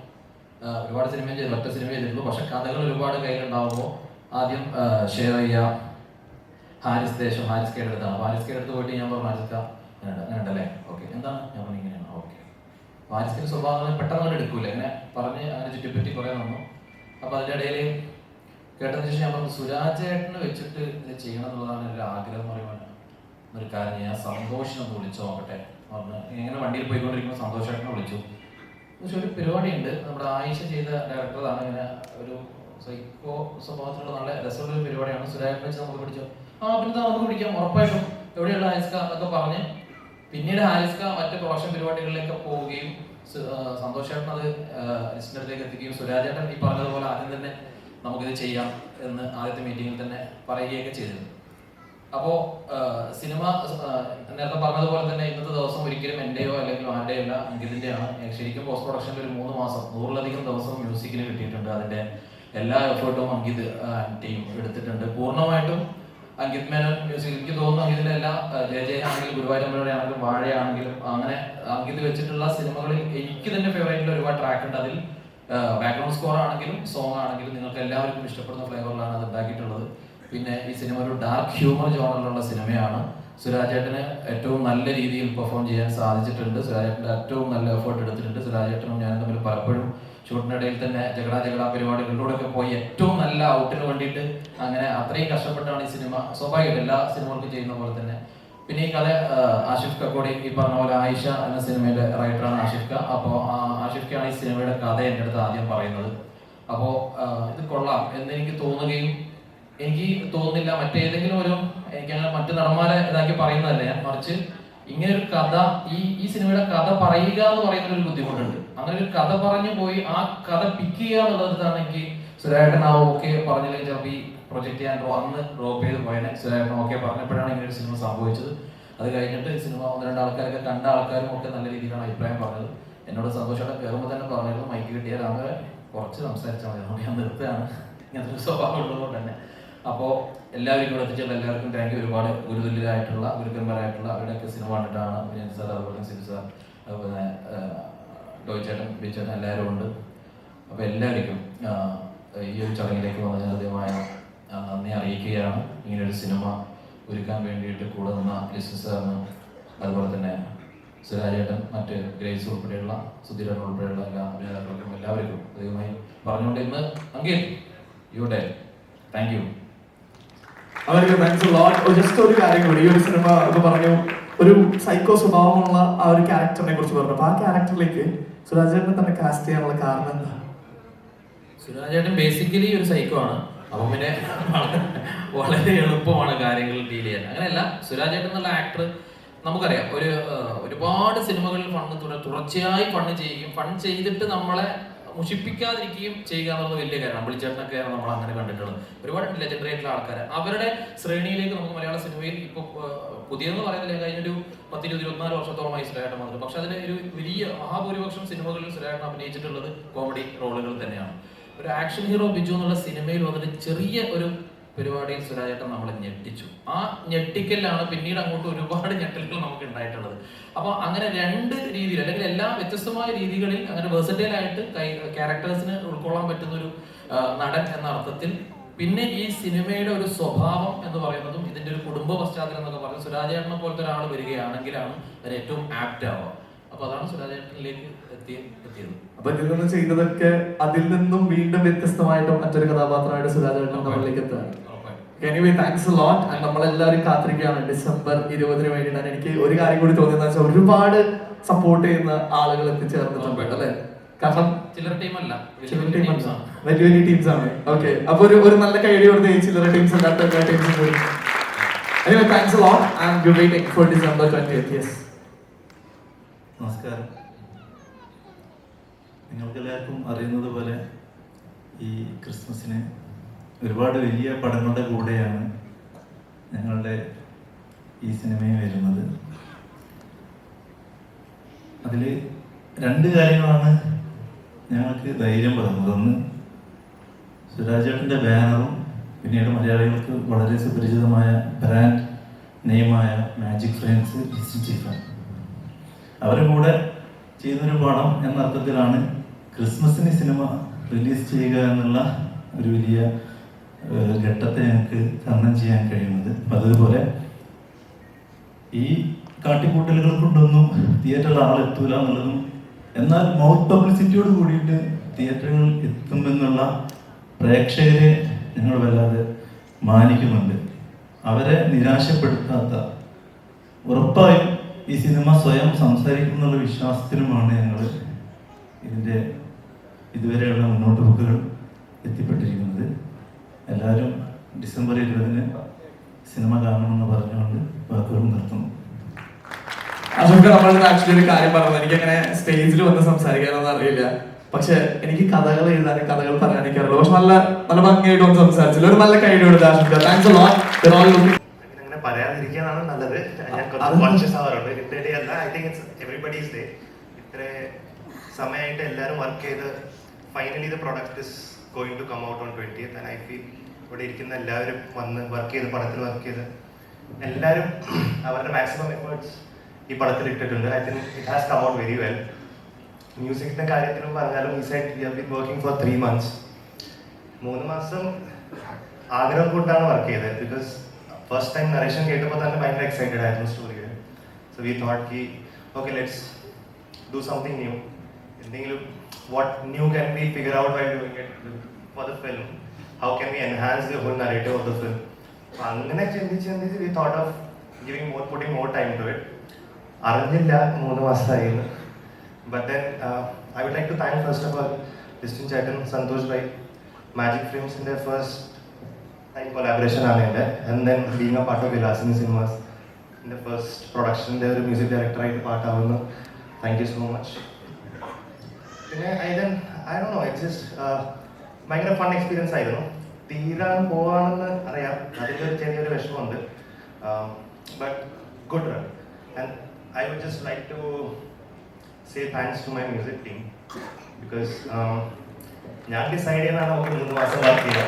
ഒരുപാട് സിനിമയും ചെയ്തു, ഒറ്റ സിനിമ ചെയ്തിട്ടുള്ളൂ. പക്ഷെ കഥകൾ ഒരുപാട് കയ്യിലുണ്ടാകുമ്പോൾ ആദ്യം ഷെയർ ചെയ്യുക ഹാരിസ് കേയുടെ അടുത്താണ്. അപ്പോൾ ഹാരിസ് കേയുടെ അടുത്ത് പോയിട്ട് ഞാൻ പറഞ്ഞു, ഹാരിസ്ക അങ്ങനെ ഉണ്ടല്ലേ, ഓക്കെ എന്താണ് ഞാൻ പറഞ്ഞു ഇങ്ങനെയാണ്, ഓക്കെ. ഹാരിസ്കിന്റെ സ്വഭാവം പെട്ടെന്ന് എടുക്കൂല, ഇങ്ങനെ പറഞ്ഞ് അങ്ങനെ ചുറ്റിപ്പറ്റി കുറേ വന്നു. അപ്പോൾ അതിൻ്റെ ഇടയിൽ കേട്ടതിന് ശേഷം ഞാൻ പറഞ്ഞു, സുരാജേട്ടനെ വെച്ചിട്ട് ഇത് ചെയ്യണം എന്നുള്ളതാണ് എൻ്റെ ആഗ്രഹം എന്ന് പറയുമ്പോൾ ഒരു കാര്യം ഞാൻ സന്തോഷിനൊന്ന് വിളിച്ചു നോക്കട്ടെ പറഞ്ഞു. ഇങ്ങനെ വണ്ടിയിൽ പോയിക്കൊണ്ടിരിക്കുമ്പോൾ സന്തോഷേട്ടനെ വിളിച്ചു. പക്ഷെ ഒരു പരിപാടി ഉണ്ട്, നമ്മുടെ ആയിഷ ചെയ്ത ഡയറക്ടറാണ്, ഇങ്ങനെ ഒരു സൈക്കോ സ്വഭാവത്തിലുള്ള നല്ല രസമുള്ള ഒരു പരിപാടിയാണ്. സുരാജേട്ടനെ വെച്ച് നമുക്ക് പിടിച്ചു. പിന്നെ നമുക്ക് പിടിക്കാം ഉറപ്പായിട്ടും, എവിടെയുള്ള ഹാരിസ്ക എന്നൊക്കെ പറഞ്ഞ് പിന്നീട് ഹാരിസ്ക മറ്റ് പ്രൊഫഷൻ പരിപാടികളിലേക്ക് പോവുകയും സന്തോഷേട്ടൻ അത് ലിസ്റ്റിൻ്റെ അടുത്തേക്ക് എത്തിക്കുകയും സുരാജേട്ടൻ ഈ പറഞ്ഞതുപോലെ ആദ്യം തന്നെ നമുക്കിത് ചെയ്യാം എന്ന് ആദ്യത്തെ മീറ്റിങ്ങിൽ തന്നെ പറയുകയൊക്കെ ചെയ്തിരുന്നു. അപ്പോൾ സിനിമ നേരത്തെ പറഞ്ഞതുപോലെ തന്നെ ഇന്നത്തെ ദിവസം ഒരിക്കലും എൻ്റെയോ അല്ലെങ്കിൽ ആരുടെയോ അല്ല, അങ്കിതിൻ്റെയാണ്. ശരിക്കും പോസ്റ്റ് പ്രൊഡക്ഷനിൽ ഒരു 3 മാസം 100-ലധികം ദിവസം മ്യൂസിക്കിന് കിട്ടിയിട്ടുണ്ട്. അതിൻ്റെ എല്ലാ എഫേർട്ടും അങ്കിത് ടീം എടുത്തിട്ടുണ്ട്. പൂർണ്ണമായിട്ടും അങ്കിത് മേനോൻ മ്യൂസിക്. എനിക്ക് തോന്നുന്നു അങ്കിതിൻ്റെ എല്ലാ ജയ ആണെങ്കിലും ഗുരുവായൂരമ്പലയുടെ ആണെങ്കിലും വാഴയാണെങ്കിലും അങ്ങനെ അങ്കിത് വെച്ചിട്ടുള്ള സിനിമകളിൽ എനിക്ക് തന്നെ ഫേവറേറ്റിൽ ഒരുപാട് ട്രാക്ക് ഉണ്ട്. അതിൽ ബാക്ക്ഗ്രൗണ്ട് സ്കോർ ആണെങ്കിലും സോങ് ആണെങ്കിലും നിങ്ങൾക്ക് എല്ലാവർക്കും ഇഷ്ടപ്പെടുന്ന ഫ്ലേവറിലാണ് അത് ഉണ്ടാക്കിയിട്ടുള്ളത്. പിന്നെ ഈ സിനിമ ഒരു ഡാർക്ക് ഹ്യൂമർ ജോണറിലുള്ള സിനിമയാണ്. സുരാജേട്ടന് ഏറ്റവും നല്ല രീതിയിൽ പെർഫോം ചെയ്യാൻ സാധിച്ചിട്ടുണ്ട്. സുരാജേട്ടൻ്റെ ഏറ്റവും നല്ല എഫേർട്ട് എടുത്തിട്ടുണ്ട്. സുരാജേട്ടനും ഞാനും തമ്മിൽ പലപ്പോഴും ഷൂട്ടിനിടയിൽ തന്നെ ജഗടാ പരിപാടികളിലൂടെയൊക്കെ പോയി ഏറ്റവും നല്ല ഔട്ടിന് വേണ്ടിയിട്ട് അങ്ങനെ അത്രയും കഷ്ടപ്പെട്ടാണ് ഈ സിനിമ. സ്വാഭാവികം എല്ലാ സിനിമകൾക്കും ചെയ്യുന്ന പോലെ തന്നെ. പിന്നെ ഈ കഥ ആഷിഫ് കൂടി ഈ പറഞ്ഞ പോലെ ആയിഷ എന്ന സിനിമയുടെ റൈറ്ററാണ് ആഷിഫ് ഖ. അപ്പോൾ ആഷിഫ് ഈ സിനിമയുടെ കഥ എൻ്റെ അടുത്ത് ആദ്യം പറയുന്നത്. അപ്പോൾ ഇത് കൊള്ളാം എന്നെനിക്ക് തോന്നുകയും എനിക്ക് തോന്നുന്നില്ല മറ്റേതെങ്കിലും എനിക്കങ്ങനെ മറ്റു നടന്മാരെ ഇതാക്കി പറയുന്നതല്ല ഞാൻ, മറിച്ച് ഇങ്ങനെ ഒരു കഥ ഈ സിനിമയുടെ കഥ പറയുക എന്ന് പറയുന്ന ഒരു ബുദ്ധിമുട്ടുണ്ട്. അങ്ങനെ ഒരു കഥ പറഞ്ഞു പോയി ആ കഥ പിക്ക് ചെയ്യുക എന്നുള്ളതാണ് എനിക്ക് സുരാജേട്ടൻ ഓക്കെ പറഞ്ഞില്ലെങ്കിൽ ചിലപ്പോൾ ഈ പ്രൊജക്ട് ഞാൻ അന്ന് ഡ്രോപ്പ് ചെയ്ത് പോയതിനെ സുരാജേട്ടൻ ഓക്കെ പറഞ്ഞപ്പോഴാണ് ഇങ്ങനെ ഒരു സിനിമ സംഭവിച്ചത്. അത് കഴിഞ്ഞിട്ട് സിനിമ 1-2 ആൾക്കാരൊക്കെ കണ്ട ആൾക്കാരും ഒക്കെ നല്ല രീതിയിലാണ് അഭിപ്രായം പറഞ്ഞത്. എന്നോട് സന്തോഷമായിട്ട് കയറുമ്പോൾ തന്നെ പറഞ്ഞിരുന്നു മൈക്ക് കിട്ടിയാൽ അങ്ങനെ കുറച്ച് സംസാരിച്ചാൽ മതി, അതുകൊണ്ട് ഞാൻ നിർത്തുകയാണ്. ഇങ്ങനത്തെ ഒരു സ്വഭാവം ഉള്ളതുകൊണ്ട് തന്നെ. അപ്പോൾ എല്ലാവരും ഇവിടെ എത്തിച്ചുള്ള എല്ലാവർക്കും താങ്ക് യു. ഒരുപാട് ഗുരുതുല്യരായിട്ടുള്ള ഗുരുക്കന്മാരായിട്ടുള്ള അവരുടെയൊക്കെ സിനിമ കണ്ടിട്ടാണ് വിനയൻ സാർ, അതുപോലെ സിബി സാർ, അതുപോലെ ടോയ്ച്ചേട്ടൻ, ബിച്ചേട്ടൻ എല്ലാവരും ഉണ്ട്. അപ്പോൾ എല്ലാവർക്കും ഈ ഒരു ചടങ്ങിലേക്ക് വന്നതിന് ഹൃദ്യമായ നന്ദി അറിയിക്കുകയാണ്. ഇങ്ങനെയൊരു സിനിമ ഒരുക്കാൻ വേണ്ടിയിട്ട് കൂടെ നിന്ന ലിസി സാറിനും അതുപോലെ തന്നെ സുരാജേട്ടൻ, മറ്റ് ഗ്രേസ് ഉൾപ്പെടെയുള്ള സുധീരൻ ഉൾപ്പെടെയുള്ള എല്ലാ അഭിനേതാക്കൾക്കും എല്ലാവർക്കും ദൈവമായി പറഞ്ഞുകൊണ്ട് ഇന്ന് അങ്കിൾ യുടെ താങ്ക് യു. അവർക്ക് താങ്ക്സ് ലോട്ട്. ജസ്റ്റ് ഒരു കാര്യം കൂടി, ഈ ഒരു സിനിമ എന്ന് പറഞ്ഞു ഒരു സൈക്കോ സ്വഭാവമുള്ള ആ ഒരു ക്യാരക്ടറിനെ കുറിച്ച് പറഞ്ഞു. അപ്പൊ ആ ക്യാരക്ടറിലേക്ക് സുരാജേട്ടനെ തന്നെ കാസ്റ്റ് ചെയ്യാനുള്ള കാരണം എന്താ? സുരാജേട്ടൻ ബേസിക്കലി ഒരു സൈക്കോ ആണ്. അപ്പം പിന്നെ വളരെ എളുപ്പമാണ് കാര്യങ്ങൾ ഡീൽ ചെയ്യാൻ. അങ്ങനെയല്ല, സുരാജേട്ടൻ എന്നുള്ള ആക്ടർ നമുക്കറിയാം, ഒരുപാട് സിനിമകളിൽ തുടർച്ചയായി ഫണ്ട് ചെയ്തിട്ട് നമ്മളെ മുഷിപ്പിക്കാതിരിക്കുകയും ചെയ്യുക എന്നുള്ളത് വലിയ കാര്യമാണ്. വിളിച്ചേട്ടനൊക്കെയാണ് നമ്മൾ അങ്ങനെ കണ്ടിട്ടുള്ളത്. ഒരുപാട് ലെജൻഡറി ആയിട്ടുള്ള ആൾക്കാർ അവരുടെ ശ്രേണിയിലേക്ക് നമുക്ക് മലയാള സിനിമയിൽ ഇപ്പോൾ പുതിയതെന്ന് പറയുന്നില്ല, കഴിഞ്ഞൊരു 10-24 വർഷത്തോളമായി സുരാജേട്ടൻ വന്നത്. പക്ഷെ അതിന് ഒരു വലിയ മഹാഭൂരിപക്ഷം സിനിമകളിൽ സുരാജേട്ടൻ അഭിനയിച്ചിട്ടുള്ളത് കോമഡി റോളുകൾ തന്നെയാണ്. ഒരു ആക്ഷൻ ഹീറോ ബിജു എന്നുള്ള സിനിമയിൽ വന്നിട്ട് ചെറിയ ഒരു പരിപാടിയിൽ സുരാജേട്ടൻ നമ്മളെ ഞെട്ടിച്ചു. ആ ഞെട്ടിക്കലാണ് പിന്നീട് അങ്ങോട്ട് ഒരുപാട് ഞെട്ടലുകൾ നമുക്ക് ഉണ്ടായിട്ടുള്ളത്. അപ്പൊ അങ്ങനെ രണ്ട് രീതിയിൽ, അല്ലെങ്കിൽ എല്ലാ വ്യത്യസ്തമായ രീതികളിൽ അങ്ങനെ വേഴ്സറ്റൈൽ ആയിട്ട് ക്യാരക്ടേഴ്സിന് ഉൾക്കൊള്ളാൻ പറ്റുന്ന ഒരു നടൻ എന്ന അർത്ഥത്തിൽ, പിന്നെ ഈ സിനിമയുടെ ഒരു സ്വഭാവം എന്ന് പറയുന്നതും ഇതിന്റെ ഒരു കുടുംബ പശ്ചാത്തലം എന്നൊക്കെ പറയുന്നത് സുരാജേട്ടനെ പോലത്തെ ഒരാൾ വരികയാണെങ്കിലാണ് അതിന് ഏറ്റവും ആപ്റ്റ് ആവുക. അപ്പൊ അതാണ് സുരാജേട്ടനിലേക്ക് എത്തിയത്. അപ്പൊ ഇതിൽ നിന്ന് ചെയ്തതൊക്കെ അതിൽ നിന്നും വീണ്ടും വ്യത്യസ്തമായിട്ട് മറ്റൊരു കഥാപാത്രമായിട്ട് സുരാജേട്ടൻ നമ്മളിലേക്ക് എത്തുകയാണ്. Anyway thanks a lot. And നമ്മളെല്ലാവരും കാത്തിരിക്കുകയാണ് December 20 വേണ്ടിയിട്ടാണ്. എനിക്ക് ഒരു കാര്യം കൂടി തോന്നിയെന്ന് വെച്ചാൽ ഒരുപാട് സപ്പോർട്ട് ചെയ്യുന്ന ആളുകൾ എത്തിച്ചേർന്നിട്ടുണ്ട് അല്ലെ? കാരണം ചില്ലറ ടീമല്ല, വലിയ വലിയ ടീംസ് ആണ്. ഓക്കെ, അപ്പൊ ഒരു നല്ല കൈഡി കൊടുത്ത് ചില്ലറ ടീംസ് അല്ലാത്ത എല്ലാ ടീംസും കൂടി. Anyway thanks a lot and you waiting for December 20th. Yes. നമസ്കാരം. നിങ്ങൾക്കെല്ലാവർക്കും അറിയുന്നത് പോലെ ഈ ക്രിസ്മസിന് ഒരുപാട് വലിയ പടങ്ങളുടെ കൂടെയാണ് ഞങ്ങളുടെ ഈ സിനിമയും വരുന്നത്. അതിൽ രണ്ട് കാര്യങ്ങളാണ് ഞങ്ങൾക്ക് ധൈര്യം പറയുന്നത്. ഒന്ന്, സുരാജേട്ടൻ്റെ ബാനറും പിന്നീട് മലയാളികൾക്ക് വളരെ സുപരിചിതമായ ബ്രാൻഡ് നെയിമായ മാജിക് ഫ്രെയിംസ് ഡിസ്ട്രിബ്യൂഷൻ, അവരുടെ കൂടെ ചെയ്യുന്നൊരു പടം എന്ന അർത്ഥത്തിലാണ് ക്രിസ്മസിന് സിനിമ റിലീസ് ചെയ്യുക എന്നുള്ള ഒരു വലിയ ഘട്ടത്തെ ഞങ്ങൾക്ക് തരണം ചെയ്യാൻ കഴിയുന്നത്. അപ്പം അതുപോലെ ഈ കാട്ടിക്കൂട്ടലുകൾ കൊണ്ടൊന്നും തിയേറ്ററിൽ ആളെത്തൂല എന്നുള്ളതും, എന്നാൽ മൗത്ത് പബ്ലിസിറ്റിയോട് കൂടിയിട്ട് തിയേറ്ററുകളിൽ എത്തുമെന്നുള്ള പ്രേക്ഷകരെ ഞങ്ങൾ വല്ലാതെ മാനിക്കുന്നുണ്ട്. അവരെ നിരാശപ്പെടുത്താത്ത, ഉറപ്പായും ഈ സിനിമ സ്വയം സംസാരിക്കുന്നുള്ള വിശ്വാസത്തിലുമാണ് ഞങ്ങൾ ഇതിൻ്റെ ഇതുവരെയുള്ള മുന്നോട്ട് പോക്കുകൾ എത്തിപ്പെട്ടിരിക്കുന്നത്. എല്ലാവരും December 20 സിനിമ കാണണമെന്ന് പറഞ്ഞുകൊണ്ട് വാക്കുകൾ നിർത്തുന്നു. അതൊക്കെ നമ്മൾ ആക്ച്വലി ഒരു കാര്യം പറഞ്ഞത്, എനിക്കങ്ങനെ സ്റ്റേജിൽ വന്ന് സംസാരിക്കാനൊന്നും അറിയില്ല. പക്ഷെ എനിക്ക് കഥകൾ എഴുതാനും കഥകൾ പറയാനൊക്കെ അറിയുള്ളൂ. പക്ഷെ നല്ല നല്ല ഭംഗിയായിട്ട് ഒന്ന് സംസാരിച്ചില്ല. ഒരു നല്ല കൈ കൊടുത്ത താങ്ക്സ് എ ലോട്ട്. അങ്ങനെ പറയാതിരിക്കാനാണ് നല്ലത്. ഞാൻ കുറച്ച് കോൺഷ്യസ് ആവാറുണ്ട്. എന്റെ ഡേ അല്ല, I think it's everybody's day. ഇത്ര സമയമായിട്ട് എല്ലാവരും വർക്ക് ചെയ്ത് finally the product is going to come out on 20th. And I feel ഇവിടെ ഇരിക്കുന്ന എല്ലാവരും വന്ന് വർക്ക് ചെയ്ത് പടത്തിൽ വർക്ക് ചെയ്ത് എല്ലാവരും അവരുടെ മാക്സിമം എഫേർട്സ് ഈ പടത്തിൽ ഇട്ടിട്ടുണ്ട്. I think it has come out very well. മ്യൂസിക്കിന്റെ കാര്യത്തിലും പറഞ്ഞാലും ഈ side we have been working for 3 months. 3 മാസം ആഗ്രഹം കൊണ്ടാണ് വർക്ക് ചെയ്തത്. ബിക്കോസ് ഫസ്റ്റ് ടൈം നറേഷൻ കേട്ടപ്പോൾ തന്നെ ഭയങ്കര എക്സൈറ്റഡ് ആയിരുന്നു സ്റ്റോറിയുടെ. സോ വി തോട്ട് കി okay, let's do something new. എന്തെങ്കിലും what new can be figure out while doing it for the film. How can we enhance the whole narrative of the film. അപ്പോൾ അങ്ങനെ ചിന്തിച്ച് we thought of putting more time to it. അറിഞ്ഞില്ല 3 മാസമായിരുന്നു. But then I would like to thank first of all Distin Chaitan, Santosh Bhai, Magic Frames in their first time collaboration on it, and then being a part of Vilasini Cinemas in the first production. They were a music director right part of it. Thank you so much. I don't know, it's just ഭയങ്കര fun experience ആയിരുന്നു. തീരാൻ പോവാണെന്ന് അറിയാം, അതിലൊരു ചെറിയൊരു വിഷമമുണ്ട്. But good run. And I would just like to say thanks to my music team because ഞാൻ decide ചെയ്യുന്നതാണ് നമുക്ക് 3 മാസം വർക്ക് ചെയ്യുക.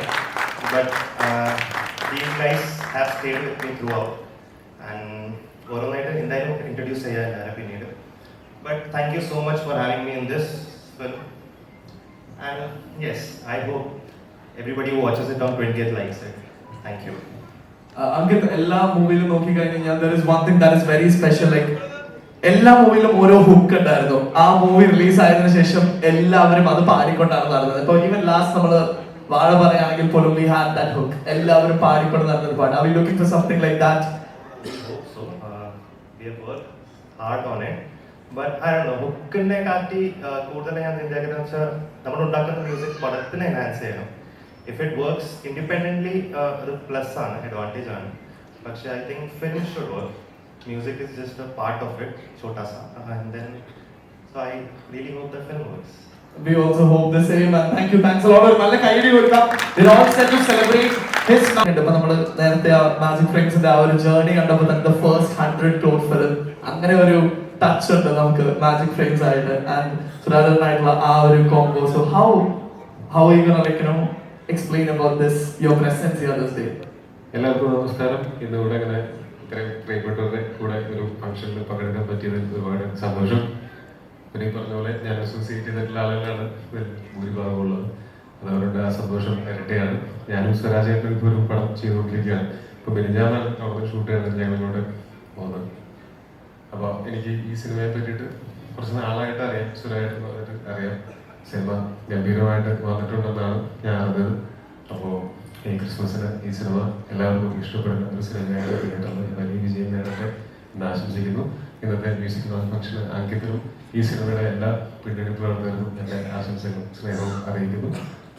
But these guys have stayed with me throughout and ഓരോന്നായിട്ട് എന്തായാലും ഇൻട്രൊഡ്യൂസ് ചെയ്യാൻ എല്ലാവരും പിന്നീട്. But thank you so much for having me in this film and yes I hope everybody who watches it on 20th likes it. Thank you. Ankit എല്ലാ മൂവിയിലും നോക്കി കഴിഞ്ഞാൽ there is one thing that is very special, like എല്ലാ മൂവിയിലും ഓരോ hook ഉണ്ടായിരുന്നു. ആ movie release ആയതിനു ശേഷം എല്ലാവരും അത് പാടിക്കൊണ്ടാണ് നടന്നത്. ഇപ്പൊ ഈവൻ ലാസ്റ്റ് നമ്മള് വാഴ പറയുകയാണെങ്കിൽ പോലും we had that hook. എല്ലാവരും പാടിക്കൊണ്ട് നടന്നൊരു പാട്ട്. Are we looking for something like that? So, we have worked hard on it. But I don't know, ഹുക്കിനെ കാട്ടി കൂടുതൽ ഞാൻ ചിന്തിക്കുന്നത് വെച്ചാൽ നമ്മൾ ഉണ്ടാക്കുന്ന മ്യൂസിക് പടത്തിനെ എൻഹാൻസ് ചെയ്യണം. ഇഫ് ഇറ്റ് വർക്ക്സ് ഇൻഡിപെൻഡൻ്റ്ലി അത് പ്ലസ് ആണ്, അഡ്വാൻറ്റേജ് ആണ്. പക്ഷേ I think film should work. Music is just a part of it, chota sa, and then so I really hope the film works. We also hope the same, and thanks a lot. നല്ല കൈയടി കൊടുക്കാം. They're all set to celebrate his number. ഇപ്പോ നമ്മൾ നേരത്തെ ആ magic ഫ്രെയിംസിന്റെ ആ ഒരു journey കണ്ടപ്പോൾ തന്നെ the first 100 crore film അങ്ങനെ ഒരു ടച്ച് ഉണ്ട് നമുക്ക് മാജിക് ഫ്രെയിംസ് ആയിട്ട് and സുരാജനായിട്ടുള്ള ആ ഒരു combo. So how are you gonna explain about this, your presence here this day? എല്ലാവർക്കും നമസ്കാരം. ഇന്ന് ഇവിടെ ഇങ്ങനെ ഇത്രയും പ്രിയപ്പെട്ടവരുടെ കൂടെ ഒരു ഫംഗ്ഷനിൽ പങ്കെടുക്കാൻ പറ്റിയതിൽ ഒരുപാട് സന്തോഷം. പിന്നെ ഈ പറഞ്ഞ പോലെ ഞാൻ അസോസിയേറ്റ് ചെയ്തിട്ടുള്ള ആളുകളാണ് ഭൂരിഭാഗമുള്ളത്. അതവരുടെ ആ സന്തോഷം ഇരട്ടിയാണ്. ഞാനും സ്വരാജായിട്ടും ഇപ്പോൾ ഒരു പടം ചെയ്തുകൊണ്ടിരിക്കുകയാണ്. ഇപ്പോൾ മെലിഞ്ഞാന്നാണ് അവിടെ ഷൂട്ട് ചെയ്തിട്ട് ഞങ്ങളിവിടെ പോകുന്നത്. അപ്പോൾ എനിക്ക് ഈ സിനിമയെ പറ്റിയിട്ട് കുറച്ച് നാളായിട്ട് അറിയാം, സുരാജായിട്ട് പറഞ്ഞിട്ട് അറിയാം. സിനിമ ഗംഭീരമായിട്ട് വന്നിട്ടുണ്ടെന്നാണ് ഞാൻ അറിഞ്ഞത്. അപ്പോൾ ഈ ക്രിസ്മസിന് ഈ സിനിമ എല്ലാവർക്കും ഇഷ്ടപ്പെടുന്ന ഒരു സിനിമയായിട്ട് വലിയ വിജയം നേടട്ടെ എന്ന് ആശംസിക്കുന്നു. ഇന്നത്തെ മ്യൂസിക് ഫംഗ്ഷൻ അങ്കിത്തിനും ഈ സിനിമയുടെ എല്ലാ പിന്നണി പ്രവർത്തകർക്കും എൻ്റെ ആശംസകളും സ്നേഹവും അറിയിക്കുന്നു.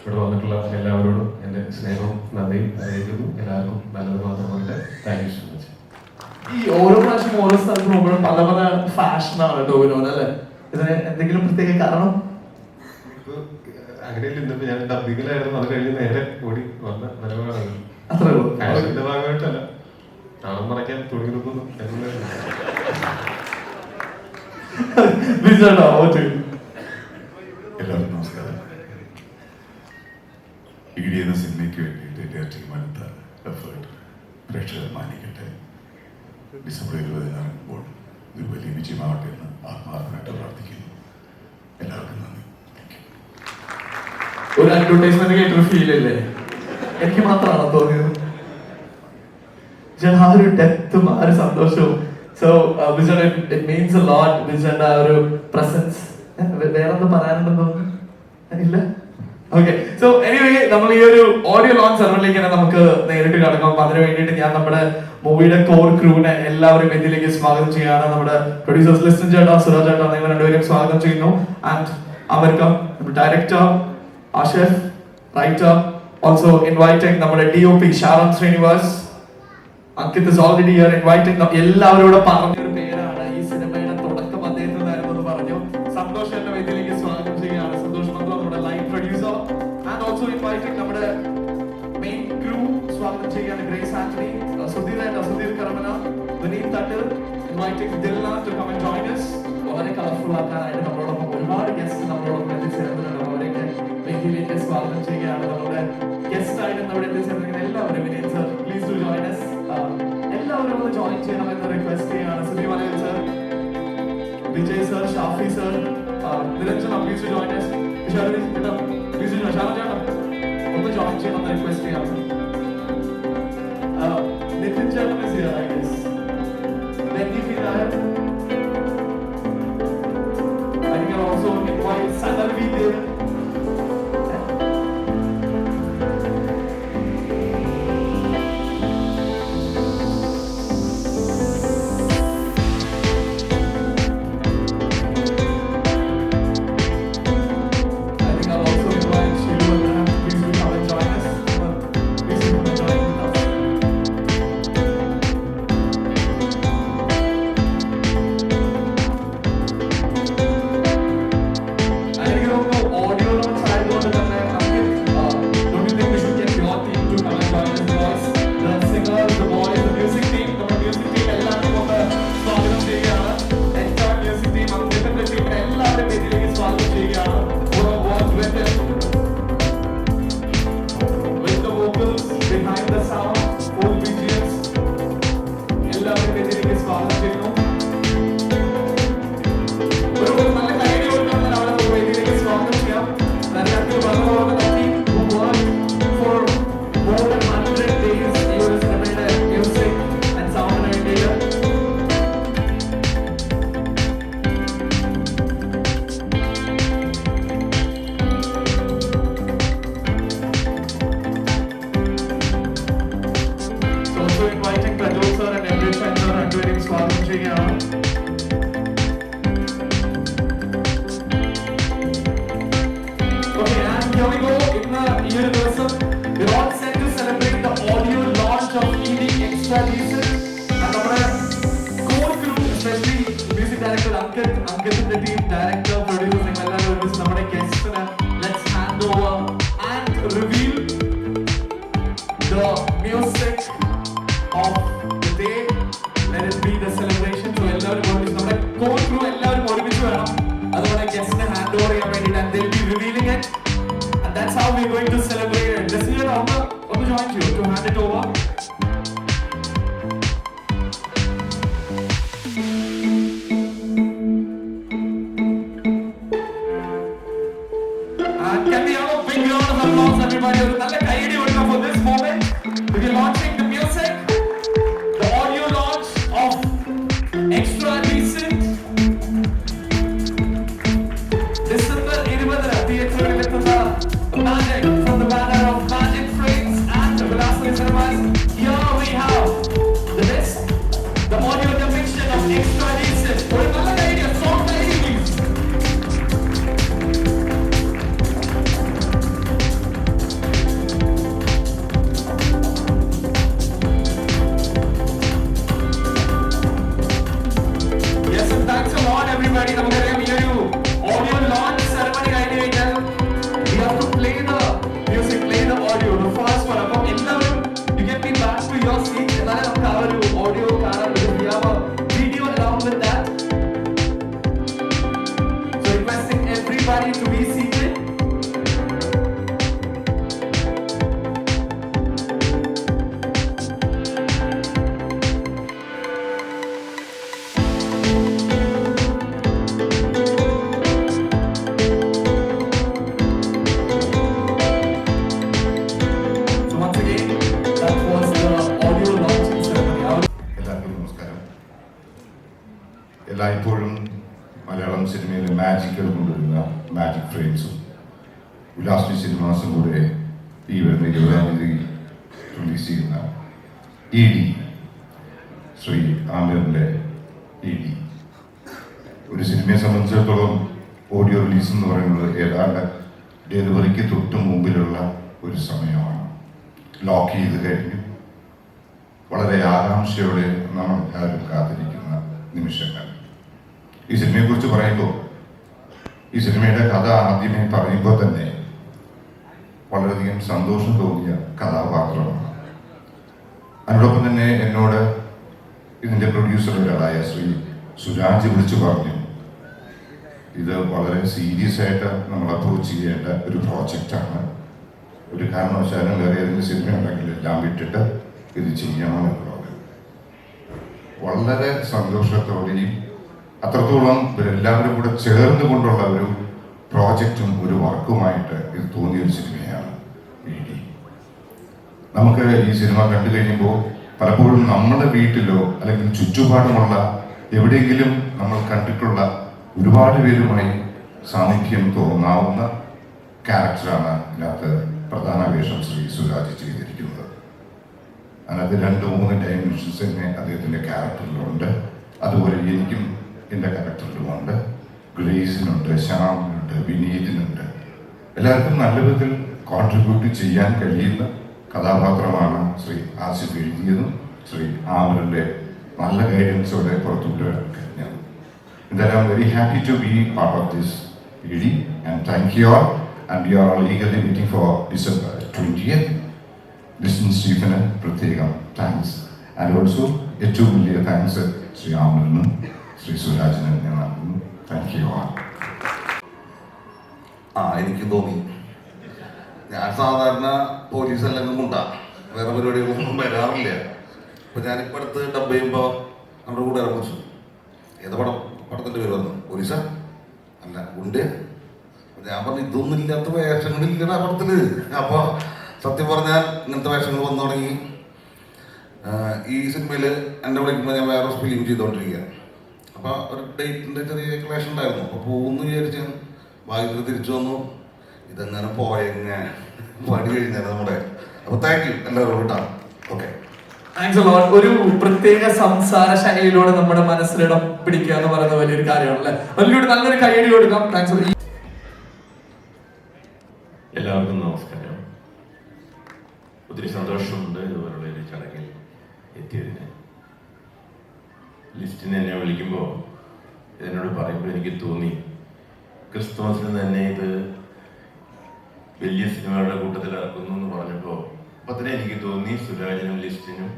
ഇവിടെ വന്നിട്ടുള്ള എല്ലാവരോടും എൻ്റെ സ്നേഹവും നന്ദിയും അറിയിക്കുന്നു. എല്ലാവർക്കും നല്ലത് മാത്രമായിട്ട് താങ്ക് യു സോ മച്ച്. ഈ ഓരോ പ്രാവശ്യം ഓരോ സ്ഥലത്ത് പോകുമ്പോഴും പല പല ഫാഷനാണ് ടോവിനോന് അല്ലേ? ഇതിന് എന്തെങ്കിലും പ്രത്യേക കാരണം? അങ്ങനെയല്ല, ഇന്നിപ്പോ ഞാൻ ഡബിങ്ങിലായിരുന്നു. അത് കഴിഞ്ഞ് നേരെ ഓടി വന്ന നിലപാടാണ്. അത്രേ ഉള്ളൂ. ഫാഷന്റെ ഭാഗമായിട്ടല്ല, നാളെ മറയ്ക്കാൻ തുണി കൊടുക്കുന്നു എന്നുള്ളത്. എല്ലാവർക്കും നമസ്കാരം. ഇഗിരി എന്ന സിനിമയ്ക്ക് വേണ്ടിയിട്ട് എൻ്റെ ടീമെടുത്ത എഫേർട്ട് പ്രേക്ഷകർ മാനിക്കട്ടെ. ഡിസംബർ 20 ഒരു വലിയ വിജയമാവട്ടെ എന്ന് ആത്മാർത്ഥമായിട്ട് പ്രാർത്ഥിക്കുന്നു. എല്ലാവർക്കും നന്ദി. ഒരു അഡ്വർടൈസ്മെന്റ് കേട്ടൊരു ഫീൽ അല്ലേ? എനിക്ക് മാത്രമാണോ തോന്നിയത്? ആ ഒരു ഡെപ്തും ആ ഒരു സന്തോഷവും. So Vijay it means a lot. വിജയന്റെ ആ ഒരു പ്രസൻസ്. വേറെന്താ പറയാനുണ്ടെന്ന് ഇല്ല? ഓക്കെ. സോ എനിവേ നമ്മൾ ഈ ഒരു ഓഡിയോ ലോഞ്ച് സെറമണിയിലേക്ക് തന്നെ നമുക്ക് നേരിട്ട് കടക്കാം. അതിനു വേണ്ടിയിട്ട് ഞാൻ നമ്മുടെ മൂവിയുടെ കോർ ക്രൂവിനെ എല്ലാവരും ഇതിലേക്ക് സ്വാഗതം ചെയ്യാണ്. നമ്മുടെ പ്രൊഡ്യൂസേഴ്സ് ലിസ്റ്റൻ ചേട്ടാ, സുരാജ് ചേട്ടാ, നിങ്ങൾ രണ്ടുപേരും സ്വാഗതം ചെയ്യുന്നു. ആൻഡ് അമർക്കം, director Ashif, writer, also inviting നമ്മുടെ DOP Sharon Srinivas. Ankit is already here inviting them. എല്ലാവരോടും പറഞ്ഞൊരു പേരാണ് ഈ സിനിമയുടെ തുടക്കം അദ്ദേഹത്തിൽ നിന്നായിരുന്നു പറഞ്ഞു. സന്തോഷ് എന്ന വേദിയിലേക്ക് സ്വാഗതം ചെയ്യുകയാണ്. സന്തോഷ് മന്ത്രം നമ്മുടെ line producer and also inviting നമ്മുടെ മെയിൻ ക്രൂ സ്വാഗതം ചെയ്യുകയാണ്. Grace Antony, Sudheer Karamana, Vineeth Thattil, inviting Dilna to come and join us. വളരെ കളർഫുൾ ആക്കാനായിട്ട് നമ്മളോടൊപ്പം ഒരുപാട് ഗസ്റ്റ് നമ്മളോടൊപ്പം എത്തിച്ചേർന്നിട്ടുണ്ട്. അവരൊക്കെ വേദിയിലേക്ക് സ്വാഗതം ചെയ്യുകയാണ്. നമ്മുടെ ഗസ്റ്റ് ആയിട്ട് നമ്മുടെ എത്തിച്ചേർന്നിരിക്കുന്ന എല്ലാവരും പ്ലീസ് ടു ജോയിൻ us. എല്ലാവരും ഒന്ന് ജോയിൻ ചെയ്യണമെന്ന് റിക്വസ്റ്റ് ചെയ്യുകയാണ്. Sudheer Malayil sir, Vijay sir, Shafi sir, Niranjana, please to join us. Please to join ഒന്ന് ജോയിൻ ചെയ്യണമെന്ന് റിക്വസ്റ്റ് ചെയ്യാം. നിതിൻ ചേട്ടൻ is here, I guess. Benny Fidayat. I think I'll also invite Sanalvi there. we're going to celebrate it. This year, I'm going to join you to hand it over. And can we have a big round of applause, everybody? For this moment, we're launching the music, the audio launch of Extra Decent. December 20th, theatre Magic from the banner of Magic Frames and Velasco Cinemas. Here we have the list, the audio depiction of Extra Decent. What a good idea, strong idea, please. Yes, and thanks a lot, everybody. നമുക്കറിയാം ഈ ഒരു audio launch ceremony കഴിഞ്ഞ് കഴിഞ്ഞാൽ we have to play the music, play the audio, the first one. അപ്പം എല്ലാവരും you can be back to your seat. എന്നാലേ നമുക്ക് ആ ഒരു audio കാണാൻ പറ്റും. We have a video along with that. So requesting everybody to be seated. So once again, that was the audio launching ceremony. എല്ലാവർക്കും നമസ്കാരം. എല്ലായ്പ്പോഴും മലയാളം സിനിമയിലെ മാജിക്കുകൾ കൊണ്ടുവരുന്ന മാജിക് ഫ്രെയിംസും ഉല്ലാസ്മി സിനിമാസും കൂടെ ഈ വരുന്ന 20-ാം തീയതി റിലീസ് ചെയ്യുന്ന ED ശ്രീ ആമിറിൻ്റെ ED. ഒരു സിനിമയെ സംബന്ധിച്ചിടത്തോളം ഓഡിയോ റിലീസ് എന്ന് പറയുന്നത് ഏതാണ്ട് ഡെലിവറിക്ക് തൊട്ട് മുമ്പിലുള്ള ഒരു സമയമാണ്. ലോക്ക് ചെയ്ത് കഴിഞ്ഞു വളരെ ആകാംക്ഷയോടെ നമ്മൾ എല്ലാവരും കാത്തിരിക്കുന്ന നിമിഷങ്ങൾ. ഈ സിനിമയെക്കുറിച്ച് പറയുമ്പോൾ ഈ സിനിമയുടെ കഥ ആദ്യമേ പറയുമ്പോൾ തന്നെ വളരെയധികം സന്തോഷം തോന്നിയ കഥാപാത്രമാണ്. അതിനോടൊപ്പം തന്നെ എന്നോട് ഇതിൻ്റെ പ്രൊഡ്യൂസർ ഒരാളായ ശ്രീ സുരാജ് വിളിച്ചു പറഞ്ഞു, ഇത് വളരെ സീരിയസ് ആയിട്ട് നമ്മൾ അപ്രോച്ച് ചെയ്യേണ്ട ഒരു പ്രോജക്റ്റാണ്. ഒരു കാരണവശാലും വേറെ ഏതെങ്കിലും സിനിമ ഉണ്ടെങ്കിൽ എല്ലാം വിട്ടിട്ട് ഇത് ചെയ്യണമെന്നുള്ളത് വളരെ സന്തോഷത്തോടെയും അത്രത്തോളം ഇവരെല്ലാവരും കൂടെ ചേർന്നുകൊണ്ടുള്ള ഒരു പ്രോജക്റ്റും ഒരു വർക്കുമായിട്ട് ഇത് തോന്നിയൊരു സിനിമയാണ് ED. നമുക്ക് ഈ സിനിമ കണ്ടു കഴിയുമ്പോൾ പലപ്പോഴും നമ്മുടെ വീട്ടിലോ അല്ലെങ്കിൽ ചുറ്റുപാടുമുള്ള എവിടെയെങ്കിലും നമ്മൾ കണ്ടിട്ടുള്ള ഒരുപാട് പേരുമായി സാമീപ്യം തോന്നാവുന്ന ക്യാരക്ടറാണ് ഇതിനകത്ത് പ്രധാന വേഷം ശ്രീ സുരാജ് ചെയ്തിരിക്കുന്നത്. അതിനകത്ത് 2-3 ഡയമെൻഷൻസ് തന്നെ അദ്ദേഹത്തിൻ്റെ ക്യാരക്ടറിലുണ്ട്. അതുപോലെ എനിക്കും എൻ്റെ ക്യാരക്ടറിലുമുണ്ട്. ഗ്രേസിനുണ്ട്, ശ്യാമിനുണ്ട്, വിനീതിനുണ്ട്. എല്ലാവർക്കും നല്ല വിധത്തിൽ കോൺട്രിബ്യൂട്ട് ചെയ്യാൻ കഴിയുന്ന കഥാപാത്രമാണ് ശ്രീ ആസിഫ് എഴുതിയതും ശ്രീ ആമിറിൻ്റെ നല്ല ഗൈഡൻസോടെ പുറത്തുകൊണ്ട് വരാൻ കഴിഞ്ഞത്. എന്തായാലും very happy to be part of this ED and thank you all, and we are all eagerly waiting for December 20th. Listin Stephen പ്രത്യേകം താങ്ക്സ്. ആൻഡ് ഓൾസോ ഏറ്റവും വലിയ താങ്ക്സ് ശ്രീ ആമിറിനും ശ്രീ സുരാജിനും ഞാൻ നൽകുന്നു. Thank you all. എനിക്ക് തോന്നി ഞാൻ സാധാരണ പോലീസ് അല്ലെങ്കിൽ ഉണ്ടാ വേറെ പരിപാടികളൊന്നും വരാറില്ല. അപ്പൊ ഞാനിപ്പോൾ അടുത്ത് ഡബ് ചെയ്യുമ്പോൾ നമ്മുടെ കൂടെ വിളിച്ചു, ഏത് പടത്തിൻ്റെ പേര് വന്നു, പോലീസാ അല്ല ഉണ്ട്. ഞാൻ പറഞ്ഞു ഇതൊന്നും ഇല്ലാത്ത വേഷങ്ങളില്ല പടത്തില്. അപ്പോൾ സത്യം പറഞ്ഞാൽ ഇങ്ങനത്തെ വേഷങ്ങൾ വന്നു തുടങ്ങി. ഈ സിനിമയിൽ എന്നെ വിളിക്കുമ്പോൾ ഞാൻ വേറെ ഫിലിം ചെയ്തുകൊണ്ടിരിക്കുക. അപ്പോൾ ഒരു ഡേറ്റിൻ്റെ ചെറിയ ക്ലാഷ് ഉണ്ടായിരുന്നു. അപ്പോൾ പോകുന്നു വിചാരിച്ച് ഭാഗ്യത്തിൽ തിരിച്ചു വന്നു. ഇതെങ്ങനെ പോയെങ്ങനെ പണി കഴിഞ്ഞാൽ നമ്മുടെ. അപ്പോൾ താങ്ക് യു എല്ലാവരും കേട്ടോ. Okay, thanks a lot. ഒരു പ്രത്യേക സംസാര ശൈലിയിലൂടെ നമ്മുടെ മനസ്സിലിടം പിടിക്കുക എന്ന് പറയുന്ന വലിയൊരു കാര്യമാണ് അല്ലേ? വലിയൊരു നല്ലൊരു കൈയടി കൊടുക്കാം. താങ്ക്സ്. എല്ലാവർക്കും നമസ്കാരം. ഒത്തിരി സന്തോഷമുണ്ട് ഇതുപോലുള്ള ഒരു ചടങ്ങിൽ എത്തിയതിന്. ലിസ്റ്റിനെ എന്നെ വിളിക്കുമ്പോൾ എന്നോട് പറയുമ്പോൾ എനിക്ക് തോന്നി ക്രിസ്തുമസിന് തന്നെ ഇത് വലിയ സിനിമകളുടെ കൂട്ടത്തിൽ ഇറക്കുന്നു എന്ന് പറഞ്ഞപ്പോൾ അപ്പം തന്നെ എനിക്ക് തോന്നി സുരാജിനും ലിസ്റ്റിനും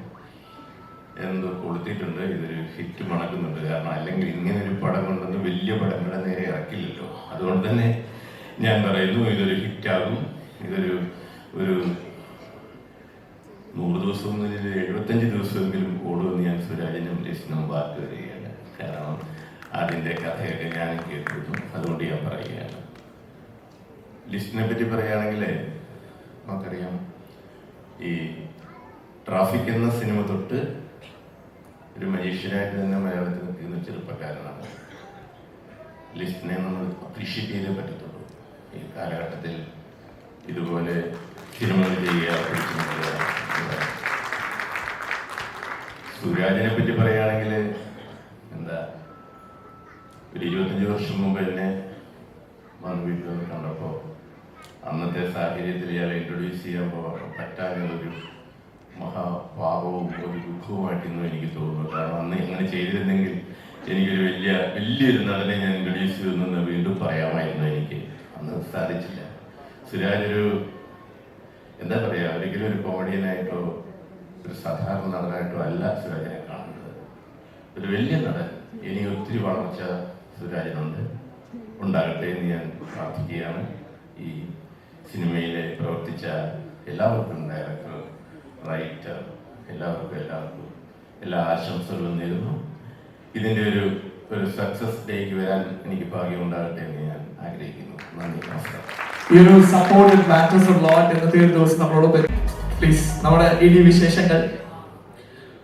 എന്തോ കൊളുത്തിയിട്ടുണ്ട്, ഇതൊരു ഹിറ്റ് മണക്കുന്നുണ്ട്. കാരണം അല്ലെങ്കിൽ ഇങ്ങനെ ഒരു പടം കൊണ്ടൊന്നും വലിയ പടങ്ങളുടെ നേരെ ഇറക്കില്ലല്ലോ. അതുകൊണ്ട് തന്നെ ഞാൻ പറയുന്നു ഇതൊരു ഹിറ്റാകും. ഇതൊരു 100 ദിവസം 75 ദിവസമെങ്കിലും ഓടുമെന്ന് ഞാൻ സുരാജിനും ലിസ്റ്റിനും വാക്ക് വരികയാണ്. കാരണം അതിൻ്റെ കഥയൊക്കെ ഞാൻ കേട്ടിരുന്നു, അതുകൊണ്ട് ഞാൻ പറയുകയാണ്. ലിസ്റ്റിനെ പറ്റി പറയുകയാണെങ്കിൽ നമുക്കറിയാം, ഈ ട്രാഫിക് എന്ന സിനിമ തൊട്ട് ഒരു മജീഷ്യനായിട്ട് തന്നെ മലയാളത്തിൽ നിൽക്കുന്ന ചെറുപ്പക്കാരനാണ്. ലിസ്റ്റിനെ നമ്മൾ അപ്രീഷിയേറ്റ് ചെയ്തേ പറ്റത്തുള്ളൂ. ഈ കാലഘട്ടത്തിൽ ഇതുപോലെ സിനിമകൾ ചെയ്യുക. സുരാജിനെ പറ്റി പറയുകയാണെങ്കിൽ എന്താ, ഒരു 25 വർഷം മുമ്പ് എന്നെ വീട്ടിൽ കണ്ടപ്പോൾ അന്നത്തെ സാഹചര്യത്തിൽ ഇയാളെ ഇൻട്രൊഡ്യൂസ് ചെയ്യാൻ പറ്റാനൊരു മഹാപാപവും ഒരു ദുഃഖവുമായിട്ടൊന്നും എനിക്ക് തോന്നുന്നു. കാരണം അന്ന് അങ്ങനെ ചെയ്തിരുന്നെങ്കിൽ എനിക്കൊരു വലിയൊരു നടനെ ഞാൻ ഇൻട്രൊഡ്യൂസ് ചെയ്യുമെന്ന് വീണ്ടും പറയാമായിരുന്നു. എനിക്ക് അന്ന് സാധിച്ചില്ല. സുരാജ് എന്താ പറയുക, ഒരിക്കലും ഒരു കോമഡിയനായിട്ടോ ഒരു സാധാരണ നടനായിട്ടോ അല്ല സുരാജിനെ കാണുന്നത്. ഒരു വലിയ നടൻ. ഇനി ഒത്തിരി വളർച്ച സുരാജിനുണ്ട്, ഉണ്ടാകട്ടെ എന്ന് ഞാൻ പ്രാർത്ഥിക്കുകയാണ്. ഈ സിനിമയിലെ പ്രവർത്തിച്ച എല്ലാവർക്കും, ഡയറക്ടർ, റൈറ്റർ, എല്ലാവർക്കും എല്ലാ ആശംസകളും നേരുന്നു. ഇതിൻ്റെ ഒരു സക്സസ് ഡേക്ക് വരാൻ എനിക്ക് ഭാഗ്യം ഉണ്ടാകട്ടെ എന്ന് ഞാൻ ആഗ്രഹിക്കുന്നു. നന്ദി, നമസ്കാരം. ഈ ഒരു സപ്പോർട്ട് മാറ്റേഴ്സ് എ ലോട്ട്. ഇന്നത്തെ ഒരു ദിവസം നമ്മളോട് പ്ലീസ് നമ്മുടെ ഇനി വിശേഷങ്ങൾ.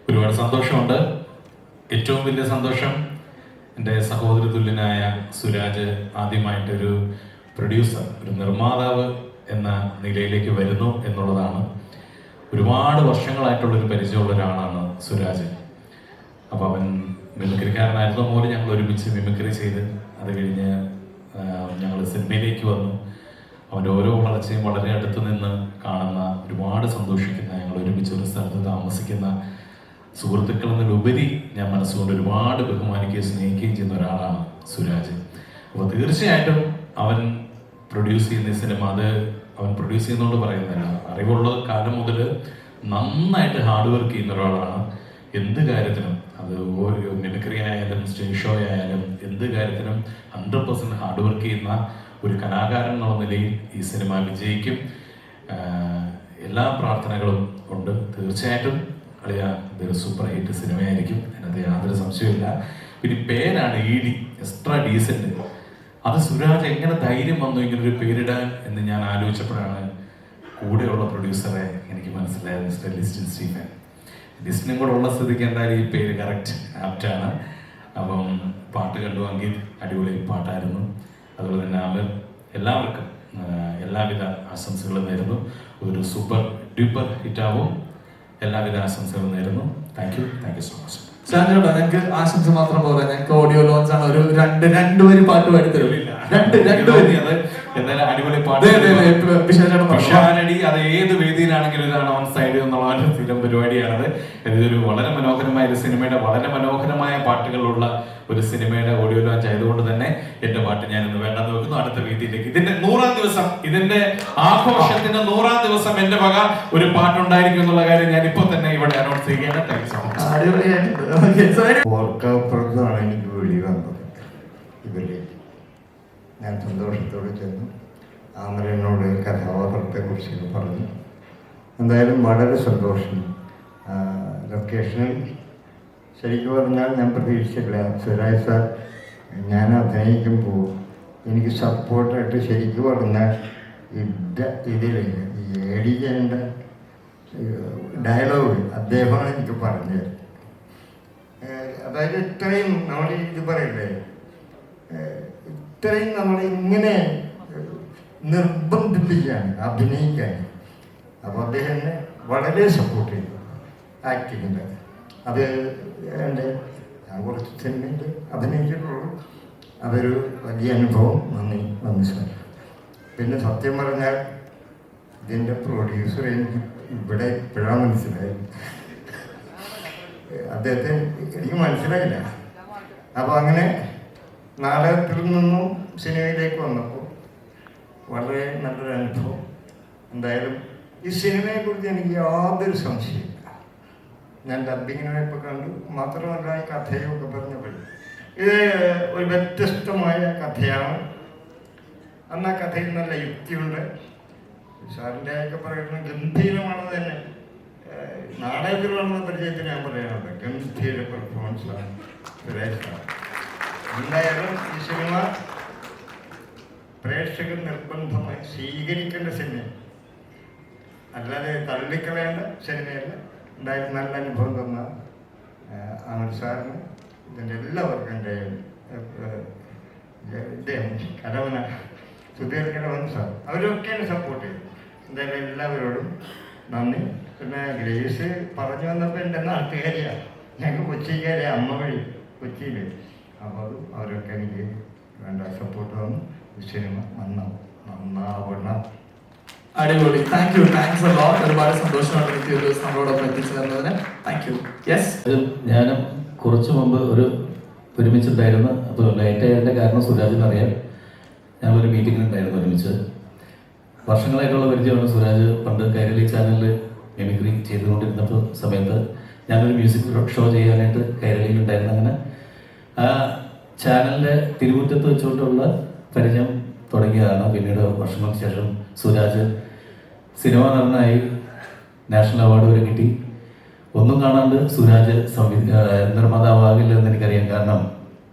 ഒരുപാട് സന്തോഷമുണ്ട്. ഏറ്റവും വലിയ സന്തോഷം എൻ്റെ സഹോദര തുല്യനായ സുരാജ് ആദ്യമായിട്ടൊരു പ്രൊഡ്യൂസർ, ഒരു നിർമ്മാതാവ് എന്ന നിലയിലേക്ക് വരുന്നു എന്നുള്ളതാണ്. ഒരുപാട് വർഷങ്ങളായിട്ടുള്ളൊരു പരിചയമുള്ള ഒരാളാണ് സുരാജ്. അപ്പോൾ അവൻ മിമിക്രിക്കാരനായിരുന്നു പോലും ഞങ്ങൾ ഒരുമിച്ച് മിമിക്രി ചെയ്ത് അത് കഴിഞ്ഞ് ഞങ്ങൾ സിനിമയിലേക്ക് വന്നു. അവൻ്റെ ഓരോ വളർച്ചയും വളരെ അടുത്ത് നിന്ന് കാണുന്ന, ഒരുപാട് സന്തോഷിക്കുന്ന, ഞങ്ങൾ ഒരുമിച്ച് ഒരു സ്ഥലത്ത് താമസിക്കുന്ന സുഹൃത്തുക്കൾ എന്നതിലുപരി ഞാൻ മനസ്സുകൊണ്ട് ഒരുപാട് ബഹുമാനിക്കുകയും സ്നേഹിക്കുകയും ചെയ്യുന്ന ഒരാളാണ് സുരാജ്. അപ്പോൾ തീർച്ചയായിട്ടും അവൻ പ്രൊഡ്യൂസ് ചെയ്യുന്ന ഈ സിനിമ, അത് അവൻ പ്രൊഡ്യൂസ് ചെയ്യുന്നതുകൊണ്ട് പറയുന്നില്ല, അറിവുള്ള കാലം മുതൽ നന്നായിട്ട് ഹാർഡ് വർക്ക് ചെയ്യുന്ന ഒരാളാണ്. എന്ത് കാര്യത്തിനും, അത് ഒരു മിമിക്രി ആയാലും സ്റ്റേജ് ഷോ ആയാലും എന്ത് കാര്യത്തിനും 100% ഹാർഡ് വർക്ക് ചെയ്യുന്ന ഒരു കലാകാരൻ എന്നുള്ള നിലയിൽ ഈ സിനിമ വിജയിക്കും. എല്ലാ പ്രാർത്ഥനകളും ഉണ്ട്. തീർച്ചയായിട്ടും കളിയ ഇതൊരു സൂപ്പർ ഹിറ്റ് സിനിമയായിരിക്കും, അതിനകത്ത് യാതൊരു സംശയമില്ല. പിന്നെ പേരാണ് ED, എക്സ്ട്രാ ഡീസന്റ്. അത് സുരാജ് എങ്ങനെ ധൈര്യം വന്നു ഇങ്ങനൊരു പേരിടാൻ എന്ന് ഞാൻ ആലോചിച്ചപ്പോഴാണ് കൂടെയുള്ള പ്രൊഡ്യൂസറെ എനിക്ക് മനസ്സിലായത്, മിസ്റ്റർ ലിസ്റ്റിൻ സ്റ്റീഫൻ. ലിസ്റ്റിനും കൂടെ ഉള്ള സ്ഥിതിക്ക് എന്തായാലും ഈ പേര് കറക്റ്റ് ആപ്റ്റാണ്. അപ്പം പാട്ട് കണ്ടു, അങ്കിത് അടിപൊളി പാട്ടായിരുന്നു. അതുപോലെ തന്നെ അവർ എല്ലാവർക്കും എല്ലാവിധ ആശംസകളും നേരുന്നു. ഒരു സൂപ്പർ ഡ്യൂപ്പർ ഹിറ്റാവും. എല്ലാവിധ ആശംസകളും നേരുന്നു. Thank you so much. ചാഞ്ചോട്ടാ, ഞങ്ങൾക്ക് ആശംസ മാത്രം പോലെ ഞങ്ങൾക്ക് ഓഡിയോ ലോഞ്ച് ആണ്. ഒരു രണ്ട് വരി പാട്ട് പാടി തരുമില്ല. രണ്ട് വരി. അത് എന്തായാലും അടിപൊളി പാട്ട്. വിഷാനടി അത് ഏത് വേദിയിലാണെങ്കിലും ഇതാണ് ഓൺ സൈഡ് എന്നുള്ള ഒരു സ്ഥിരം പരിപാടിയാണത്. ഇതൊരു വളരെ മനോഹരമായ ഒരു സിനിമയുടെ വളരെ മനോഹരമായ പാട്ടുകളുള്ള ഒരു സിനിമയുടെ ഓഡിയോ ലോഞ്ച് ആയതുകൊണ്ട് തന്നെ എന്റെ പാട്ട് ഞാൻ ഇന്ന് വേണ്ടെന്ന് വെക്കുന്നു. അടുത്ത വേദിയിലേക്ക് ഇതിന്റെ 100ാം ദിവസം, ഇതിന്റെ ആഘോഷത്തിന്റെ 100ാം ദിവസം എന്റെ വക ഒരു പാട്ടുണ്ടായിരിക്കും എന്നുള്ള കാര്യം ഞാൻ ഇപ്പൊ തന്നെ ഇവിടെ അനൗൺസ് ചെയ്യുകയാണ്. Thank you so much. ഓർക്കപ്പുറത്താണ് എനിക്ക് വിളി വന്നത്. ഇവരിലേക്ക് ഞാൻ സന്തോഷത്തോടെ ചെന്നു. ആമരനോട് കഥാപാത്രത്തെ കുറിച്ചൊക്കെ പറഞ്ഞു. എന്തായാലും വളരെ സന്തോഷം. ലൊക്കേഷനിൽ ശരിക്കും പറഞ്ഞാൽ ഞാൻ പ്രതീക്ഷിച്ചില്ല. സുരാജ് സാർ ഞാൻ അഭിനയിക്കുമ്പോൾ എനിക്ക് സപ്പോർട്ടായിട്ട് ശരിക്കും പറഞ്ഞാൽ ഇതിൽ AD ചെയ്യേണ്ട ഡയലോഗ് അദ്ദേഹമാണ് എനിക്ക് പറഞ്ഞത്. അതായത് ഇത്രയും നമ്മൾ ഇത് പറയില്ലേ, ഇത്രയും നമ്മളിങ്ങനെ നിർബന്ധിപ്പിക്കുകയാണ് അഭിനയിക്കാൻ. അപ്പോൾ അദ്ദേഹം എന്നെ വളരെ സപ്പോർട്ട് ചെയ്തു ആക്ടിങ്ങിൻ്റെ. അത് എൻ്റെ ഞാൻ കുറച്ച് സിനിമയിൽ അഭിനയിച്ചിട്ടുള്ളൂ. അതൊരു വലിയ അനുഭവം. നന്ദി സാർ. പിന്നെ സത്യം പറഞ്ഞാൽ ഇതിൻ്റെ പ്രൊഡ്യൂസർ എനിക്ക് ഇവിടെ ഇപ്പോഴാണ് മനസ്സിലായത്. അദ്ദേഹത്തെ എനിക്ക് മനസ്സിലായില്ല. അപ്പോൾ അങ്ങനെ നാടകത്തിൽ നിന്നും സിനിമയിലേക്ക് വന്നപ്പോൾ വളരെ നല്ലൊരു അനുഭവം. എന്തായാലും ഈ സിനിമയെക്കുറിച്ച് എനിക്ക് യാതൊരു സംശയമില്ല. ഞാൻ ഡബിങ്ങിനായപ്പോൾ കണ്ടു. മാത്രമല്ല ഈ കഥയൊക്കെ പറഞ്ഞപ്പോൾ ഇത് ഒരു വ്യത്യസ്തമായ കഥയാണ്. അന്ന് ആ കഥയിൽ നല്ല യുക്തിയുണ്ട്. സാറിൻ്റെ ഒക്കെ പറയുന്നത് ഗംഭീരമാണെന്ന് തന്നെ നാടകത്തിലുള്ള പരിചയത്തിൽ ഞാൻ പറയാനുണ്ട്. ഗംഭീര പെർഫോമൻസാണ് സുരേഷ് സാർ. എന്തായാലും ഈ സിനിമ പ്രേക്ഷകർ നിർബന്ധമായി സ്വീകരിക്കേണ്ട സിനിമ, അല്ലാതെ തള്ളിക്കളയേണ്ട സിനിമയല്ല. എന്തായാലും നല്ല അനുഭവം തന്ന അമർ സാറിന്, ഇതിൻ്റെ എല്ലാവർക്കും എൻ്റെ ഇദ്ദേഹം കരവന സുധീർ കരവൻ സാർ, അവരൊക്കെയാണ് സപ്പോർട്ട് ചെയ്തത്. എന്തായാലും എല്ലാവരോടും നന്ദി. പിന്നെ ഗ്രേസ് പറഞ്ഞു വന്നപ്പോൾ എൻ്റെ നാട്ടുകാരിയാണ്, ഞങ്ങൾ കൊച്ചിക്കാരെ അമ്മ വഴി കൊച്ചിയിൽ. അപ്പോൾ അത് അവരൊക്കെ എനിക്ക് വേണ്ട സപ്പോർട്ട് തന്നു. ഈ സിനിമ നന്നാവണം. അടിപൊളി. Thank you. താങ്ക്സ് എ ലോട്ട്. ഒരുപാട് സന്തോഷമാണ് എനിക്ക് ഒരു നമ്മളോടൊപ്പം എത്തിച്ചു തന്നതിന്. Thank you. യെസ്, ഞാനും കുറച്ച് മുമ്പ് ഒരുമിച്ചുണ്ടായിരുന്നു. അപ്പോൾ ലേറ്റായതിൻ്റെ കാരണം സുരാജിന് അറിയാം. ഞങ്ങളൊരു മീറ്റിങ്ങിനുണ്ടായിരുന്നു ഒരുമിച്ച്. വർഷങ്ങളായിട്ടുള്ള പരിചയമാണ്. സുരാജ് പണ്ട് കൈരളി ചാനലിൽ മിമിക്രി ചെയ്തുകൊണ്ടിരുന്നപ്പോൾ സമയത്ത് ഞാനൊരു മ്യൂസിക് ഷോ ചെയ്യാനായിട്ട് കൈരളിയിലുണ്ടായിരുന്നു. അങ്ങനെ ആ ചാനലിൻ്റെ തിരുമുറ്റത്ത് വെച്ചുകൊണ്ടുള്ള പരിചയം തുടങ്ങിയതാണ്. പിന്നീട് വർഷങ്ങൾക്ക് ശേഷം സുരാജ് സിനിമാ നടനായി നാഷണൽ അവാർഡ് വരെ കിട്ടി. ഒന്നും കാണാണ്ട് സുരാജ് നിർമ്മാതാവാകില്ലെന്ന് എനിക്കറിയാം. കാരണം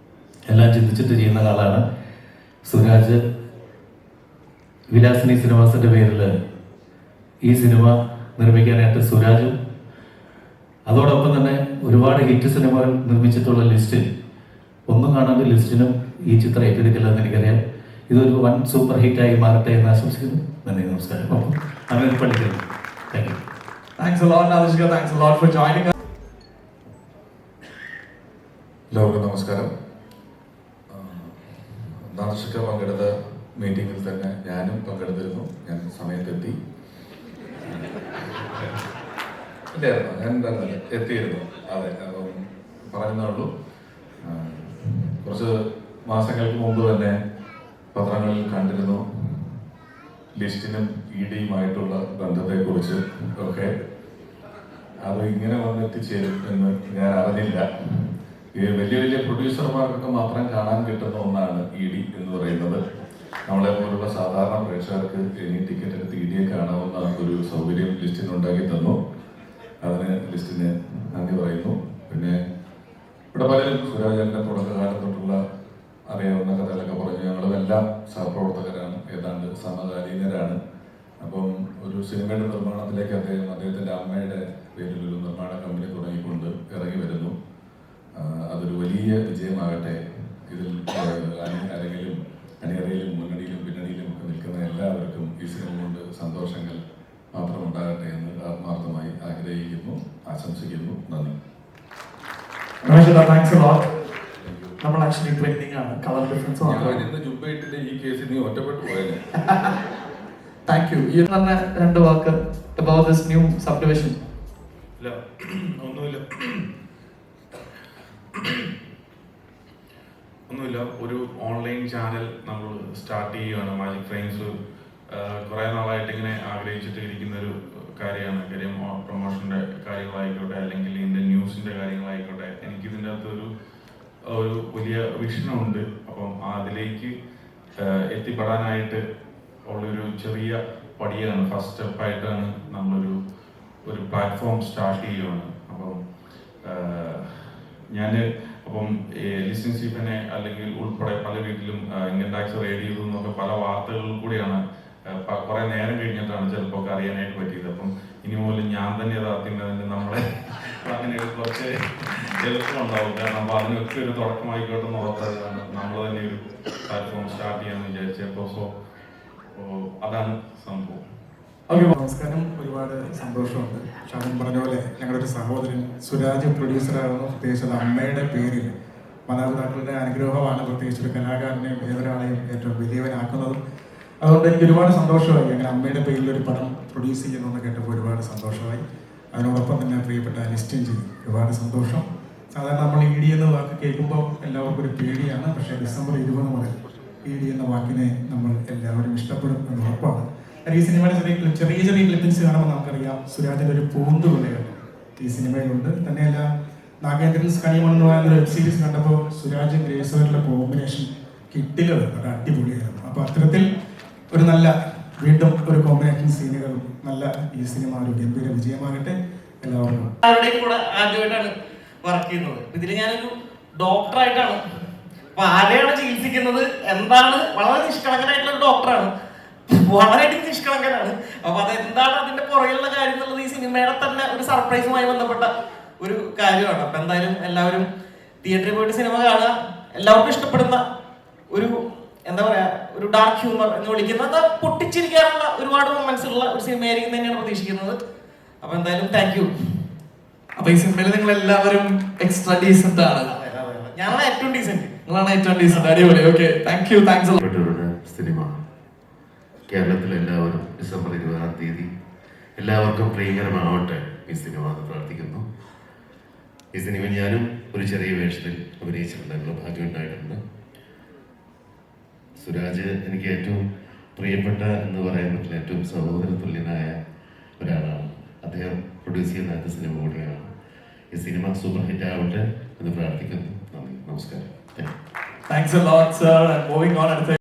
എല്ലാം ചിന്തിച്ചിട്ട് ചെയ്യുന്ന ആളാണ് സുരാജ്. വിലാസിനി സിനിമാസിന്റെ പേരിൽ ഈ സിനിമ നിർമ്മിക്കാനായിട്ട് സുരാജും, അതോടൊപ്പം തന്നെ ഒരുപാട് ഹിറ്റ് സിനിമകൾ നിർമ്മിച്ചിട്ടുള്ള ലിസ്റ്റിൽ ഒന്നും കാണാണ്ട് ലിസ്റ്റിനും ഈ ചിത്രം ഏറ്റെടുക്കില്ലെന്ന് എനിക്കറിയാം. ഇതൊരു വൺ സൂപ്പർ ഹിറ്റായി മാറട്ടെ എന്ന് ആശംസിക്കുന്നു. നന്ദി, നമസ്കാരം. അങ്ങനെ പഠിക്കുന്നു. Thank you. Thanks a lot Nadishka. Thanks a lot for joining. എല്ലാവർക്കും നമസ്കാരം. നാദിഷ്ക പങ്കെടുത്ത മീറ്റിങ്ങിൽ തന്നെ ഞാനും പങ്കെടുത്തിരുന്നു. ഞാൻ സമയത്തെത്തി. ഇല്ലായിരുന്നു, ഞാൻ എന്തായിരുന്നല്ലോ എത്തിയിരുന്നു. അതെ, അപ്പം പറയുന്നേ ഉള്ളൂ. കുറച്ച് മാസങ്ങൾക്ക് മുമ്പ് തന്നെ പത്രങ്ങളിൽ കണ്ടിരുന്നു ലിസ്റ്റിനും ഇഡിയുമായിട്ടുള്ള ബന്ധത്തെക്കുറിച്ച് ഒക്കെ. അത് ഇങ്ങനെ വന്നെത്തിച്ചേരും എന്ന് ഞാൻ അറിഞ്ഞില്ല. ഈ വലിയ വലിയ പ്രൊഡ്യൂസർമാർക്കൊക്കെ മാത്രം കാണാൻ കിട്ടുന്ന ഒന്നാണ് ഇഡി എന്ന് പറയുന്നത്. നമ്മളെ പോലുള്ള സാധാരണ പ്രേക്ഷകർക്ക് ഇനി ടിക്കറ്റ് എടുത്ത് ഇഡിയെ കാണാവുന്ന ഒരു സൗകര്യം ലിസ്റ്റിന് ഉണ്ടാക്കി തന്നു. അതിന് ലിസ്റ്റിന് നന്ദി പറയുന്നു. പിന്നെ ഇവിടെ പലരും സുരാജന്റെ തുടക്കകാലം തൊട്ടുള്ള അറിയാവുന്ന കഥകളൊക്കെ പറഞ്ഞു. ഞങ്ങളുമെല്ലാം സഹപ്രവർത്തകരാണ്, ഏതാണ്ട് സമകാലീനരാണ്. അപ്പം ഒരു സിനിമയുടെ നിർമ്മാണത്തിലേക്ക് അദ്ദേഹത്തിന്റെ അമ്മയുടെ പേരിൽ ഒരു നിർമ്മാണ കമ്പനി തുടങ്ങിക്കൊണ്ട് ഇറങ്ങി വരുന്നു. അതൊരു വലിയ വിജയമാകട്ടെ. ഇതിൽ ആരെങ്കിലും അണിയറയിലും മുന്നണിയിലും പിന്നണിയിലും ഒക്കെ നിൽക്കുന്ന എല്ലാവർക്കും ഈ സിനിമ കൊണ്ട് സന്തോഷങ്ങൾ മാത്രം ഉണ്ടാകട്ടെ എന്ന് ആത്മാർത്ഥമായി ആഗ്രഹിക്കുന്നു, ആശംസിക്കുന്നു. നന്ദി. താങ്ക്സ് എ ലോട്ട്. നമ്മൾ ആക്ച്വലി ട്രെൻഡിങ് ആണ്. കളർ ഡിഫറൻസ് ജുബൈറ്റിന്റെ ഈ കേസിൽ നീ ഒറ്റപ്പെട്ടു പോയത്. Thank you. ഈ പറഞ്ഞ രണ്ട് വാക്ക് about this new subdivision. ഇല്ല, ഒന്നുമില്ല. ഒരു ഓൺലൈൻ ചാനൽ നമ്മൾ സ്റ്റാർട്ട് ചെയ്യുകയാണ്. മാജിക് ഫ്രെയിംസ് കുറേ നാളായിട്ട് ഇങ്ങനെ ആഗ്രഹിച്ചിട്ട് ഇരിക്കുന്ന ഒരു കാര്യമാണ്. കാര്യം പ്രൊമോഷൻ്റെ കാര്യങ്ങളായിക്കോട്ടെ, അല്ലെങ്കിൽ ഇന്ത്യൻ ന്യൂസിൻ്റെ കാര്യങ്ങളായിക്കോട്ടെ, എനിക്കിതിൻ്റെ അകത്തൊരു വലിയ വിഷനുണ്ട്. അപ്പം അതിലേക്ക് എത്തിപ്പെടാനായിട്ട് ഉള്ളൊരു ചെറിയ പടിയാണ്, ഫസ്റ്റ് സ്റ്റെപ്പായിട്ടാണ് നമ്മളൊരു പ്ലാറ്റ്ഫോം സ്റ്റാർട്ട് ചെയ്യുകയാണ്. അപ്പം ലിസ്റ്റിംഗ് സ്റ്റീഫനെ അല്ലെങ്കിൽ ഉൾപ്പെടെ പല വീട്ടിലും ഇൻകം ടാക്സ് റെയ്ഡ് ചെയ്തു എന്നൊക്കെ പല വാർത്തകളിൽ കൂടിയാണ് കുറെ നേരം കഴിഞ്ഞിട്ടാണ് ചിലപ്പോൾ അറിയാനായിട്ട് പറ്റിയത്. അപ്പം ഇനി മുതൽ ഞാൻ തന്നെ യഥാർത്ഥം നമ്മളെ അങ്ങനെ കുറച്ച് എളുപ്പമുണ്ടാവും. കാരണം അപ്പോൾ അതിനൊക്കെ ഒരു തുടക്കമായിക്കോട്ടെ എന്ന് ഓർത്തതാണ് നമ്മൾ തന്നെ ഒരു പ്ലാറ്റ്ഫോം സ്റ്റാർട്ട് ചെയ്യാമെന്ന് വിചാരിച്ചപ്പോൾ. സോ അതാണ് സംഭവം. നമസ്കാരം. ഒരുപാട് സന്തോഷമുണ്ട്. ഷാജൻ പറഞ്ഞ പോലെ ഞങ്ങളുടെ ഒരു സഹോദരൻ സുരാജ് പ്രൊഡ്യൂസറാകുന്നു. പ്രത്യേകിച്ച് അത് അമ്മയുടെ പേരിൽ മാതാപിതാക്കളുടെ അനുഗ്രഹമാണ് പ്രത്യേകിച്ച് ഒരു കലാകാരനെയും ഏതൊരാളെയും ഏറ്റവും വലിയവനാക്കുന്നതും. അതുകൊണ്ട് എനിക്ക് ഒരുപാട് സന്തോഷമായി. അങ്ങനെ അമ്മയുടെ പേരിൽ ഒരു പടം പ്രൊഡ്യൂസ് ചെയ്യുന്നു കേട്ടപ്പോൾ ഒരുപാട് സന്തോഷമായി. അതിനോടൊപ്പം തന്നെ പ്രിയപ്പെട്ട ലിസ്റ്റിംഗ് ചെയ്തു. ഒരുപാട് സന്തോഷം. സാധാരണ നമ്മൾ ഇഡി എന്ന വാക്ക് കേൾക്കുമ്പോൾ എല്ലാവർക്കും ഒരു പേടിയാണ്. പക്ഷേ ഡിസംബർ 20 മുതൽ ഇഡി എന്ന വാക്കിനെ നമ്മൾ എല്ലാവരും ഇഷ്ടപ്പെടും എന്ന് ഉറപ്പാണ്. ഈ സിനിമയുടെ ചെറിയ ചെറിയ ക്ലിപ്പിങ്സ് കാണുമ്പോൾ നമുക്കറിയാം സുരാജിൻ്റെ ഒരു പൂന്തുവിളയാണ് ഈ സിനിമയിലുണ്ട്. തന്നെയല്ല, നാഗേന്ദ്രൻസ് കണിമൺ എന്ന് പറയുന്ന വെബ് സീരീസ് കണ്ടപ്പോൾ സുരാജ് ഗ്രേസുമായിട്ടുള്ള കോമ്പിനേഷൻ കിട്ടില്ല, ഒരു അടിപൊളിയായിരുന്നു. അപ്പോൾ അത്തരത്തിൽ ഒരു നല്ല വീണ്ടും ഒരു കോമ്പിനേഷൻ സീനുകൾ നല്ല ഈ സിനിമ ഒരു ഗംഭീര വിജയമാകട്ടെ എല്ലാവർക്കും. ആരുടെയും കൂടെ ആദ്യമായിട്ടാണ് വർക്ക് ചെയ്യുന്നത്. ഇതിൽ ഞാനൊരു ഡോക്ടറായിട്ടാണ്. അപ്പൊ ആരെയാണ് ചികിത്സിക്കുന്നത് എന്താണ്, വളരെ നിഷ്കളങ്കനായിട്ടുള്ള ഒരു ഡോക്ടറാണ്, വളരെയധികം നിഷ്കളങ്കനാണ്. അപ്പൊ അതെന്താണ് അതിന്റെ പുറകിലുള്ള കാര്യം എന്നുള്ളത് ഈ സിനിമയുടെ തന്നെ ഒരു സർപ്രൈസുമായി ബന്ധപ്പെട്ട ഒരു കാര്യമാണ്. അപ്പൊ എന്തായാലും എല്ലാവരും തിയേറ്ററിൽ പോയിട്ട് സിനിമ കാണുക. എല്ലാവർക്കും ഇഷ്ടപ്പെടുന്ന ഒരു എന്താ പറയാ, ഒരു ഡാർക്ക് ഹ്യൂമർ എന്ന് വിളിക്കുന്നത് പൊട്ടിച്ചിരിക്കാനുള്ള ഒരുപാട് മൊമെന്റ്സ് ഉള്ള ഒരു സിനിമയായിരിക്കും തന്നെയാണ് പ്രതീക്ഷിക്കുന്നത്. അപ്പൊ എന്തായാലും താങ്ക് യു. അപ്പൊ ഈ സിനിമയിൽ നിങ്ങൾ എല്ലാവരും എക്സ്ട്രാ ഡീസന്റ് ആണ്. ഞാനാണ് ഏറ്റവും ഡീസന്റ്. നിങ്ങളാണ് ഏറ്റവും ഡീസന്റ്. അടിപൊളി. Okay, thank you. Thanks. Cinema കേരളത്തിൽ എല്ലാവരും ഡിസംബർ 20-ാം തീയതി എല്ലാവർക്കും പ്രിയകരമാവട്ടെ ഈ സിനിമ എന്ന് പ്രാർത്ഥിക്കുന്നു. ഈ സിനിമ ഞാനും ഒരു ചെറിയ വേഷത്തിൽ അഭിനയിച്ചിട്ടുണ്ടായിരുന്നു, ഭാഗ്യമുണ്ടായിട്ടുണ്ട്. സുരാജ് എനിക്ക് ഏറ്റവും പ്രിയപ്പെട്ട എന്ന് പറയാൻ പറ്റില്ല, ഏറ്റവും സഹോദര തുല്യനായ ഒരാളാണ്. അദ്ദേഹം പ്രൊഡ്യൂസ് ചെയ്യുന്ന ആദ്യ സിനിമ കൂടിയാണ്. ഈ സിനിമ സൂപ്പർ ഹിറ്റ് ആവട്ടെ എന്ന് പ്രാർത്ഥിക്കുന്നു. നന്ദി, നമസ്കാരം. Thanks a lot, sir. And moving on,